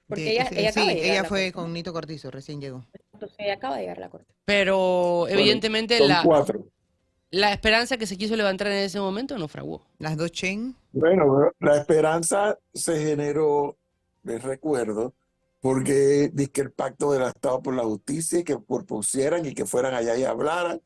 Porque ella sí, acaba de llegar a ella la fue corte, con ¿no? Nito Cortizo, recién llegó. Entonces ella acaba de llegar a la corte. Pero evidentemente Son 4. la esperanza que se quiso levantar en ese momento no fraguó. Las dos Chen. Bueno, la esperanza se generó, les recuerdo, porque dizque el pacto del Estado por la justicia y que propusieran y que fueran allá y hablaran.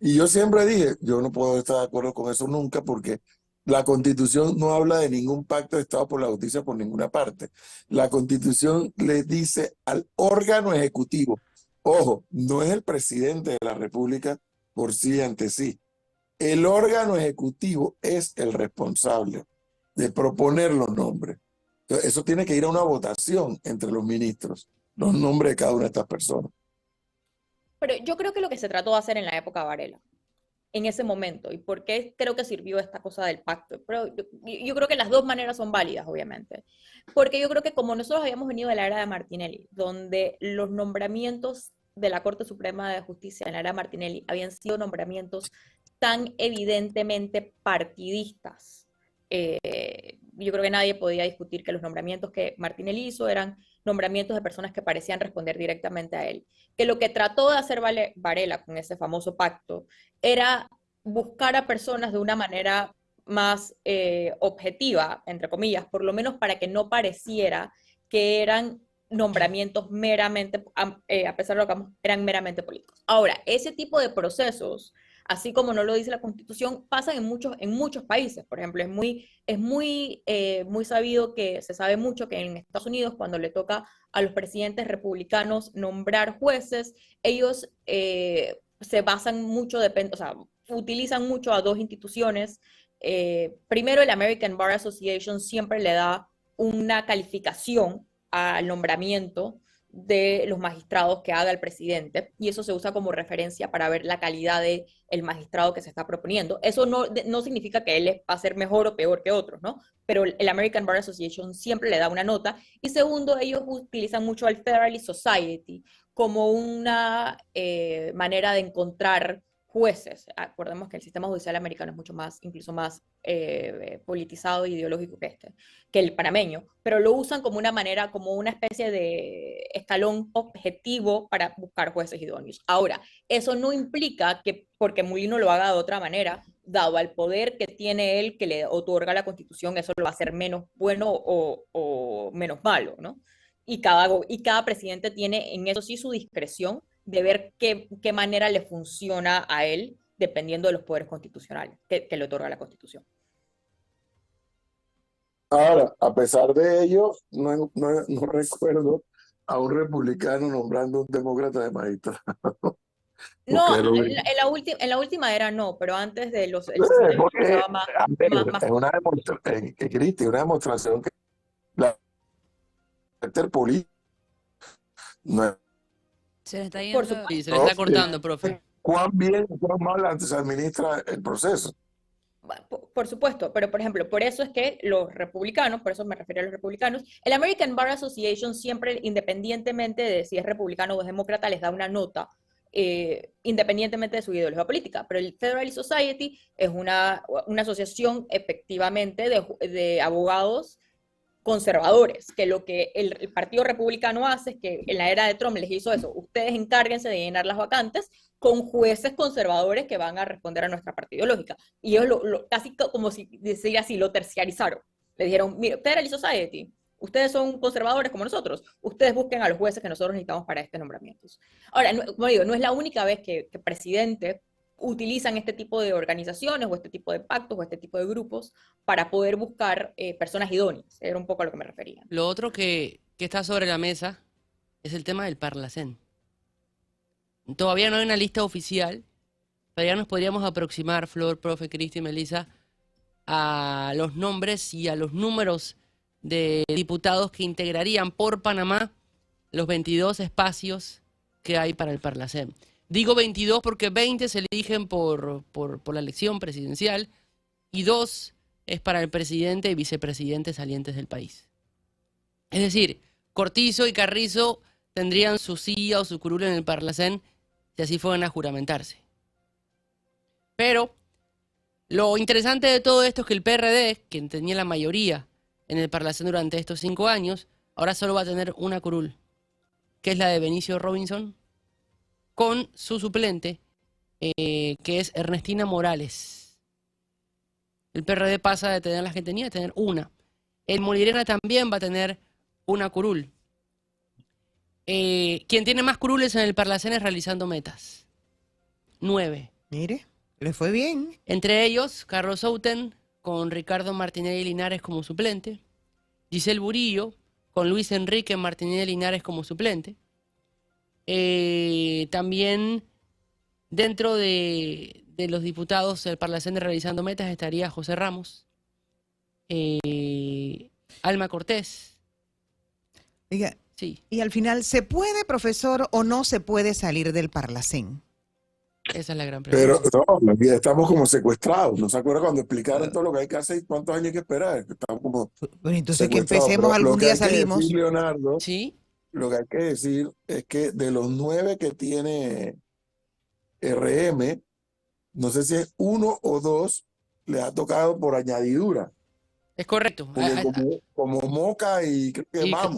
Y yo siempre dije, yo no puedo estar de acuerdo con eso nunca porque la Constitución no habla de ningún pacto de Estado por la justicia por ninguna parte. La Constitución le dice al órgano ejecutivo, ojo, no es el presidente de la República por sí ante sí. El órgano ejecutivo es el responsable de proponer los nombres. Entonces, eso tiene que ir a una votación entre los ministros, los nombres de cada una de estas personas. Pero yo creo que lo que se trató de hacer en la época de Varela, en ese momento, y por qué creo que sirvió esta cosa del pacto, pero yo creo que las dos maneras son válidas, obviamente, porque yo creo que como nosotros habíamos venido de la era de Martinelli, donde los nombramientos de la Corte Suprema de Justicia en la era de Martinelli habían sido nombramientos tan evidentemente partidistas, yo creo que nadie podía discutir que los nombramientos que Martinelli hizo eran nombramientos de personas que parecían responder directamente a él. Que lo que trató de hacer Varela con ese famoso pacto era buscar a personas de una manera más objetiva, entre comillas, por lo menos para que no pareciera que eran nombramientos meramente, a pesar de lo que eran meramente políticos. Ahora, ese tipo de procesos, así como no lo dice la Constitución, pasan en muchos países. Por ejemplo, es muy sabido que se sabe mucho que en Estados Unidos, cuando le toca a los presidentes republicanos nombrar jueces, ellos se basan mucho, o sea, utilizan mucho a dos instituciones. Primero, el American Bar Association siempre le da una calificación al nombramiento de los magistrados que haga el presidente, y eso se usa como referencia para ver la calidad del magistrado que se está proponiendo. Eso no significa que él va a ser mejor o peor que otros, ¿no? Pero el American Bar Association siempre le da una nota. Y segundo, ellos utilizan mucho al Federalist Society como una manera de encontrar jueces. Acordemos que el sistema judicial americano es mucho más, incluso más politizado e ideológico que el panameño, pero lo usan como una manera, como una especie de escalón objetivo para buscar jueces idóneos. Ahora, eso no implica que porque Mulino lo haga de otra manera, dado al poder que tiene él, que le otorga la Constitución, eso lo va a hacer menos bueno o menos malo, ¿no? Y cada presidente tiene en eso sí su discreción de ver qué manera le funciona a él, dependiendo de los poderes constitucionales que le otorga la Constitución. Ahora, a pesar de ello, no recuerdo a un republicano nombrando un demócrata de magistrado. No, Porque en la última era no, pero antes de el sistema se porque usaba más. es una demostración, Cristi, una demostración que la carácter político no es Se le está Por yendo. supuesto. Sí, se le está cortando, profe. cuán bien o cuán mal se administra el proceso. Por supuesto, pero por ejemplo, por eso es que los republicanos, por eso me refiero a los republicanos, el American Bar Association siempre, independientemente de si es republicano o es demócrata, les da una nota, independientemente de su ideología política. Pero el Federalist Society es una asociación efectivamente de abogados conservadores, que lo que el Partido Republicano hace es que en la era de Trump les hizo eso, ustedes encárguense de llenar las vacantes con jueces conservadores que van a responder a nuestra parte ideológica. Y ellos casi como si decir así, lo terciarizaron. Le dijeron, mire, Federalist Society, ustedes son conservadores como nosotros, ustedes busquen a los jueces que nosotros necesitamos para este nombramientos. Ahora, como digo, no es la única vez que presidente utilizan este tipo de organizaciones o este tipo de pactos o este tipo de grupos para poder buscar personas idóneas. Era un poco a lo que me refería. Lo otro que está sobre la mesa es el tema del Parlacén. Todavía no hay una lista oficial, pero ya nos podríamos aproximar, Flor, profe, Cristi, Melissa, a los nombres y a los números de diputados que integrarían por Panamá los 22 espacios que hay para el Parlacén. Digo 22 porque 20 se eligen por la elección presidencial y 2 es para el presidente y vicepresidente salientes del país. Es decir, Cortizo y Carrizo tendrían su silla o su curul en el Parlacén si así fueran a juramentarse. Pero lo interesante de todo esto es que el PRD, que tenía la mayoría en el Parlacén durante estos 5 años, ahora solo va a tener una curul, que es la de Benicio Robinson, con su suplente, que es Ernestina Morales. El PRD pasa de tener las que tenía a tener una. El Molirena también va a tener una curul. Quien tiene más curules en el Parlacén es Realizando Metas. 9. Mire, le fue bien. Entre ellos, Carlos Souten, con Ricardo Martinelli Linares como suplente. Giselle Burillo, con Luis Enrique Martinelli Linares como suplente. También dentro de los diputados del Parlacén de Realizando Metas estaría José Ramos, Alma Cortés. Diga, Sí, y al final, ¿se puede, profesor, o no se puede salir del Parlacén? esa es la gran Pero pregunta. no, aquí estamos como secuestrados. ¿No se acuerda cuando explicaron todo lo que hay que hacer y cuántos años hay que esperar? Estamos como Pues entonces que secuestrados. empecemos, Pero lo algún que día hay que salimos. decir, Leonardo, Sí, lo que hay que decir es que de los 9 que tiene RM, no sé si es 1 o 2, le ha tocado por añadidura. es correcto. Porque como Moca y creo que Y vamos,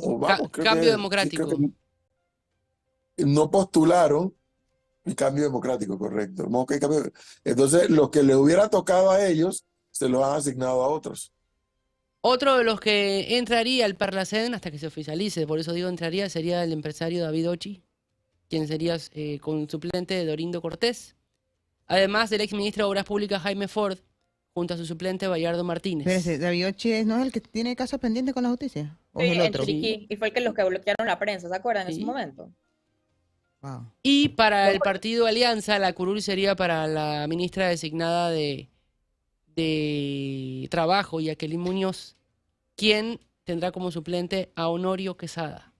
creo Cambio que, sí, Democrático. creo que no postularon y Cambio Democrático, correcto. Moca y Cambio. Entonces, los que le hubiera tocado a ellos, se los han asignado a otros. Otro de los que entraría al Parlacén hasta que se oficialice, por eso digo entraría, sería el empresario David Ochi, quien sería con suplente de Dorindo Cortés. Además del exministro de Obras Públicas Jaime Ford, junto a su suplente Bayardo Martínez. Espérese, David Ochi ¿no es el que tiene casos pendientes con la justicia? ¿O es el En otro? Chiriquí, y fue el que los que bloquearon la prensa, ¿se acuerdan? En Sí. ese momento. Wow. Y para el partido Alianza, la curul sería para la ministra designada de Trabajo, Jacqueline Muñoz, quien tendrá como suplente a Honorio Quesada.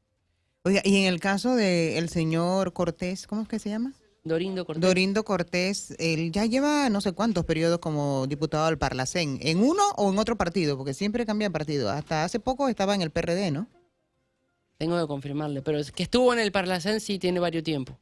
Oiga, y en el caso del señor Cortés, ¿cómo es que se llama? Dorindo Cortés. Dorindo Cortés, él ya lleva no sé cuántos periodos como diputado del Parlacén, ¿en uno o en otro partido? Porque siempre cambia de partido. Hasta hace poco estaba en el PRD, ¿no? Tengo que confirmarle, pero es que estuvo en el Parlacén sí tiene varios tiempo.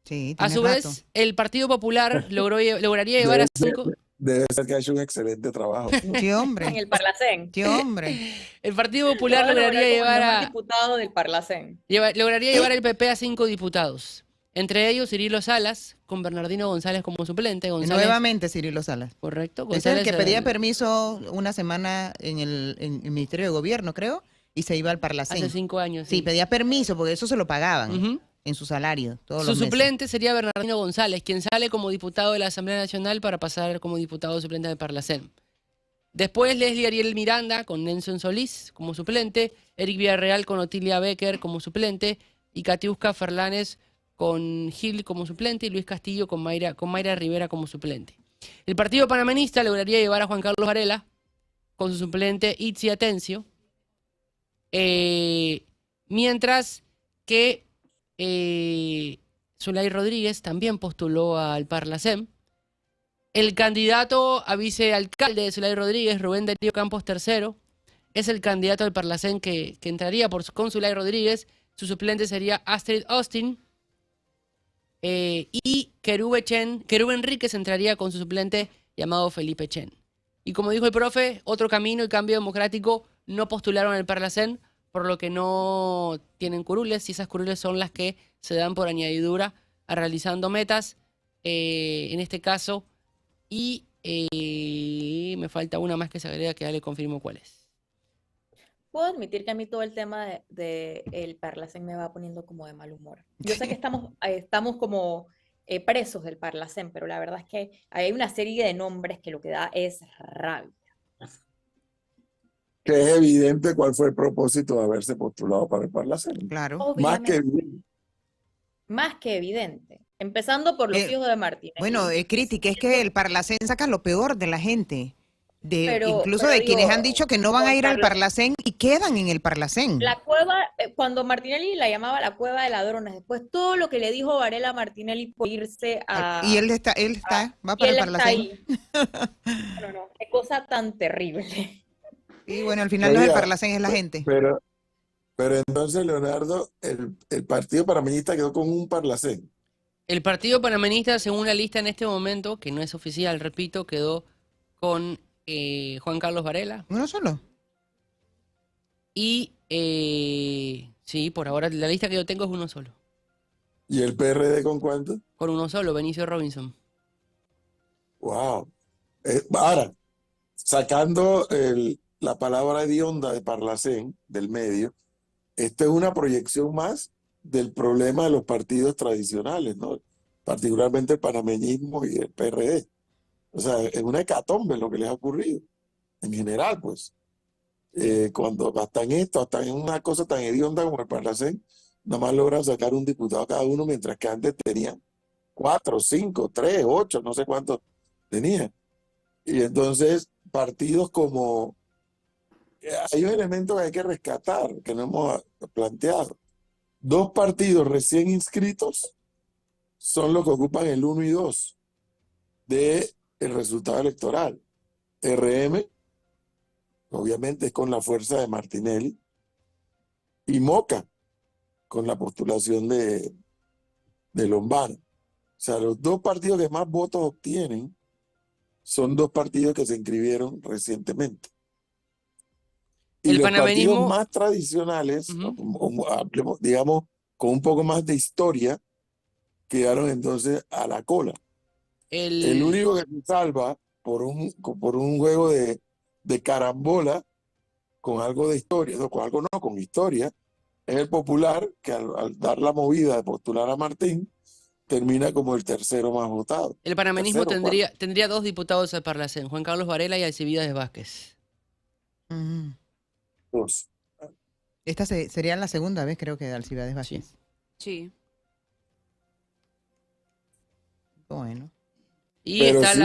Sí, A tiene su rato. vez, el Partido Popular lograría llevar a 5... Debe ser que ha hecho un excelente trabajo. Sí, En hombre. el Parlacén. Sí, hombre. El Partido Lo Popular van a lograría nombrar como el llevar mejor a... diputado del Parlacén. Lograría llevar el PP a 5 diputados. Entre ellos, Cirilo Salas, con Bernardino González como suplente. González, Nuevamente Cirilo Salas. correcto. Ese es el González, que pedía permiso una semana en el Ministerio de Gobierno, creo, y se iba al Parlacén. hace 5 años. Sí, pedía permiso porque eso se lo pagaban Ujú. en su salario todos Su los meses. suplente sería Bernardino González, quien sale como diputado de la Asamblea Nacional para pasar como diputado suplente del Parlacén. Después Leslie Ariel Miranda con Nelson Solís como suplente, Eric Villarreal con Otilia Becker como suplente y Katiuska Ferlanes con Gil como suplente y Luis Castillo con Mayra Rivera como suplente. El Partido Panameñista lograría llevar a Juan Carlos Varela con su suplente Itzi Atencio, mientras que Zulay Rodríguez también postuló al Parlacén. El candidato a vicealcalde de Zulay Rodríguez, Rubén Darío Campos III, es el candidato al Parlacén que entraría con Zulay Rodríguez. Su suplente sería Astrid Austin. Y Querube Enríquez entraría con su suplente llamado Felipe Chen. Y como dijo el profe, otro camino y cambio democrático no postularon al Parlacén, por lo que no tienen curules, y esas curules son las que se dan por añadidura a realizando metas, en este caso, y me falta una más que se agrega, que ya le confirmo cuál es. Puedo admitir que a mí todo el tema de el Parlacén me va poniendo como de mal humor. Yo sé que estamos como presos del Parlacén, pero la verdad es que hay una serie de nombres que lo que da es rabia. Que es evidente cuál fue el propósito de haberse postulado para el Parlacén. Claro. Más que Obviamente, evidente. más que evidente. Empezando por los hijos de Martínez. Bueno, crítica, es que el Parlacén saca lo peor de la gente. Incluso pero de quienes digo, han dicho que no van a ir al Parlacén y quedan en el Parlacén. La cueva, cuando Martinelli la llamaba la cueva de ladrones, después todo lo que le dijo Varela a Martinelli por irse a... Y él va para el Parlacén. Ahí. No, qué cosa tan terrible. Y bueno, al final no es el Parlacén, es la gente. Pero entonces, Leonardo, el Partido Panameñista quedó con un Parlacén. El Partido Panameñista, según la lista en este momento, que no es oficial, repito, quedó con Juan Carlos Varela. ¿Uno solo? Y sí, por ahora la lista que yo tengo es uno solo. ¿Y el PRD con cuánto? Con uno solo, Benicio Robinson. Wow. Ahora, sacando la palabra hedionda de Parlacén del medio, esta es una proyección más del problema de los partidos tradicionales, ¿no? Particularmente el panameñismo y el PRD. O sea, es una hecatombe lo que les ha ocurrido, en general, pues. Cuando hasta en una cosa tan hedionda como el Parlacén, nada más logran sacar un diputado cada uno, mientras que antes tenían 4, 5, 3, 8, no sé cuántos tenían. Y entonces, partidos como... Hay un elemento que hay que rescatar, que no hemos planteado. 2 partidos recién inscritos son los que ocupan el 1 y 2 del resultado electoral. RM, obviamente, es con la fuerza de Martinelli, y Moca, con la postulación de Lombana. O sea, los 2 partidos que más votos obtienen son 2 partidos que se inscribieron recientemente. Y El los panameñismo... partidos más tradicionales, digamos, con un poco más de historia, quedaron entonces a la cola. El único que se salva por un juego de carambola con algo de historia, no, con historia, es el Popular, que al dar la movida de postular a Martín, termina como el tercero más votado. El panameñismo Tercero, tendría 2 diputados al Parlacén, Juan Carlos Varela y Alcibiades Vázquez. Dos. Esta sería la segunda vez, creo, que de Alcibiades Vázquez. Sí. Bueno. Y Pero está sí,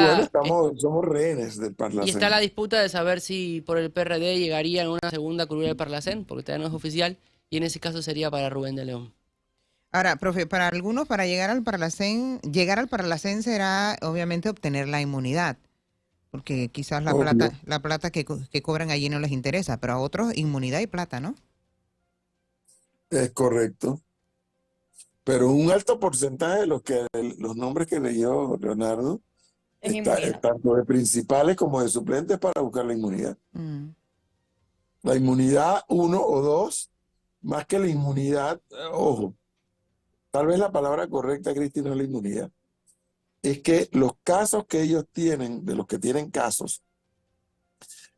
bueno, somos rehenes del y Parlacén. está la disputa de saber si por el PRD llegaría en una segunda curul del Parlacén, porque todavía no es oficial, y en ese caso sería para Rubén de León. Ahora, profe, para algunos, para llegar al Parlacén será obviamente obtener la inmunidad, porque quizás la Obvio. plata que cobran allí no les interesa, pero a otros inmunidad y plata, ¿no? Es correcto. Pero un alto porcentaje de los nombres que leyó Leonardo, Es inmunidad. tanto de principales como de suplentes, para buscar la inmunidad. Mm. La inmunidad 1 o 2, más que la inmunidad, ojo, tal vez la palabra correcta, Cristi, no es la inmunidad. Es que los casos que ellos tienen, de los que tienen casos,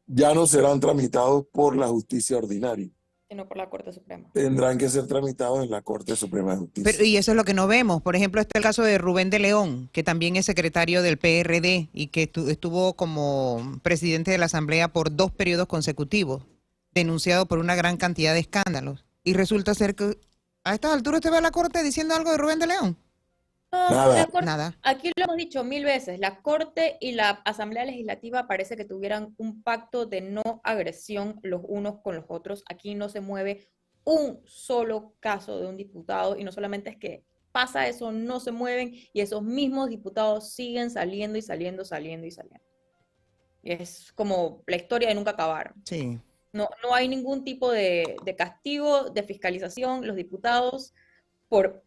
ya no serán tramitados por la justicia ordinaria. Sino por la Corte Suprema. Tendrán que ser tramitados en la Corte Suprema de Justicia. Pero, y eso es lo que no vemos. Por ejemplo, está el caso de Rubén de León, que también es secretario del PRD y que estuvo como presidente de la Asamblea por 2 periodos consecutivos, denunciado por una gran cantidad de escándalos. Y resulta ser que a estas alturas usted va a la Corte diciendo algo de Rubén de León. No, Nada. la Corte, Nada. aquí lo hemos dicho 1000 veces, la Corte y la Asamblea Legislativa parece que tuvieran un pacto de no agresión los unos con los otros. Aquí no se mueve un solo caso de un diputado, y no solamente es que pasa eso, no se mueven, y esos mismos diputados siguen saliendo y saliendo, saliendo y saliendo. Y es como la historia de nunca acabar. Sí. No hay ningún tipo de castigo, de fiscalización, los diputados por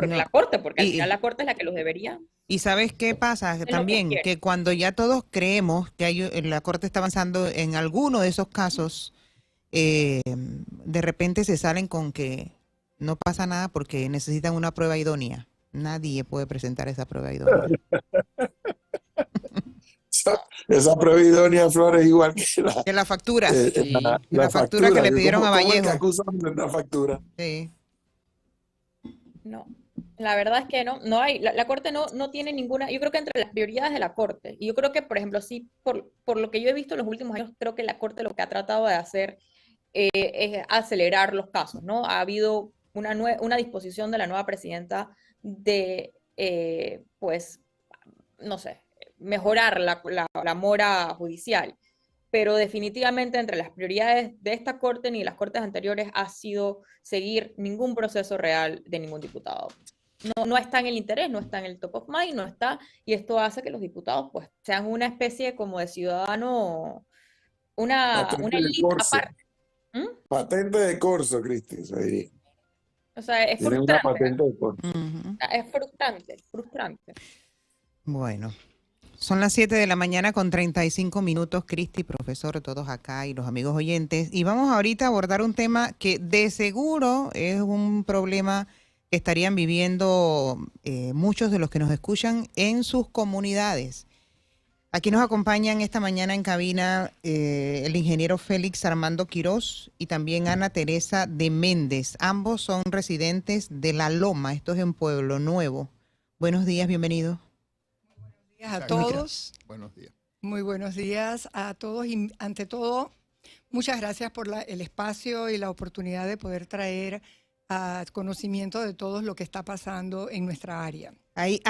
No. la Corte, porque al Y- final la Corte es la que los debería. ¿Y sabes qué pasa? lo que También quiere. que cuando ya todos creemos que la Corte está avanzando en alguno de esos casos, de repente se salen con que no pasa nada porque necesitan una prueba idónea. Nadie puede presentar esa prueba idónea. Esa prueba idónea, Flores, igual que la, Que las facturas. Sí. La factura que le pidieron a ¿cómo es que Vallejo. acusan de una factura? Sí. No, la verdad es que no hay, la Corte no tiene ninguna, yo creo que entre las prioridades de la Corte, y yo creo que, por ejemplo, sí, por lo que yo he visto en los últimos años, creo que la Corte lo que ha tratado de hacer es acelerar los casos, ¿no? Ha habido una disposición de la nueva presidenta de, pues, no sé, mejorar la mora judicial, pero definitivamente entre las prioridades de esta Corte ni de las Cortes anteriores ha sido seguir ningún proceso real de ningún diputado. No está en el interés, no está en el top of mind, no está, y esto hace que los diputados pues sean una especie como de ciudadano, una Patente de elite corso. aparte. ¿Mm? Patente de corso, Cristi, se diría. O sea, es Tienen una frustrante, patente de corso. Ujú. es frustrante. Bueno, son las 7 de la mañana con 35 minutos, Cristi, profesor, todos acá y los amigos oyentes. Y vamos ahorita a abordar un tema que de seguro es un problema que estarían viviendo muchos de los que nos escuchan en sus comunidades. Aquí nos acompañan esta mañana en cabina el ingeniero Félix Armando Quirós y también Ana Teresa de Méndez. Ambos son residentes de La Loma, esto es en Pueblo Nuevo. Buenos días, bienvenidos. Días a todos. Buenos días. Muy buenos días a todos y ante todo, muchas gracias por el espacio y la oportunidad de poder traer a conocimiento de todos lo que está pasando en nuestra área. Hay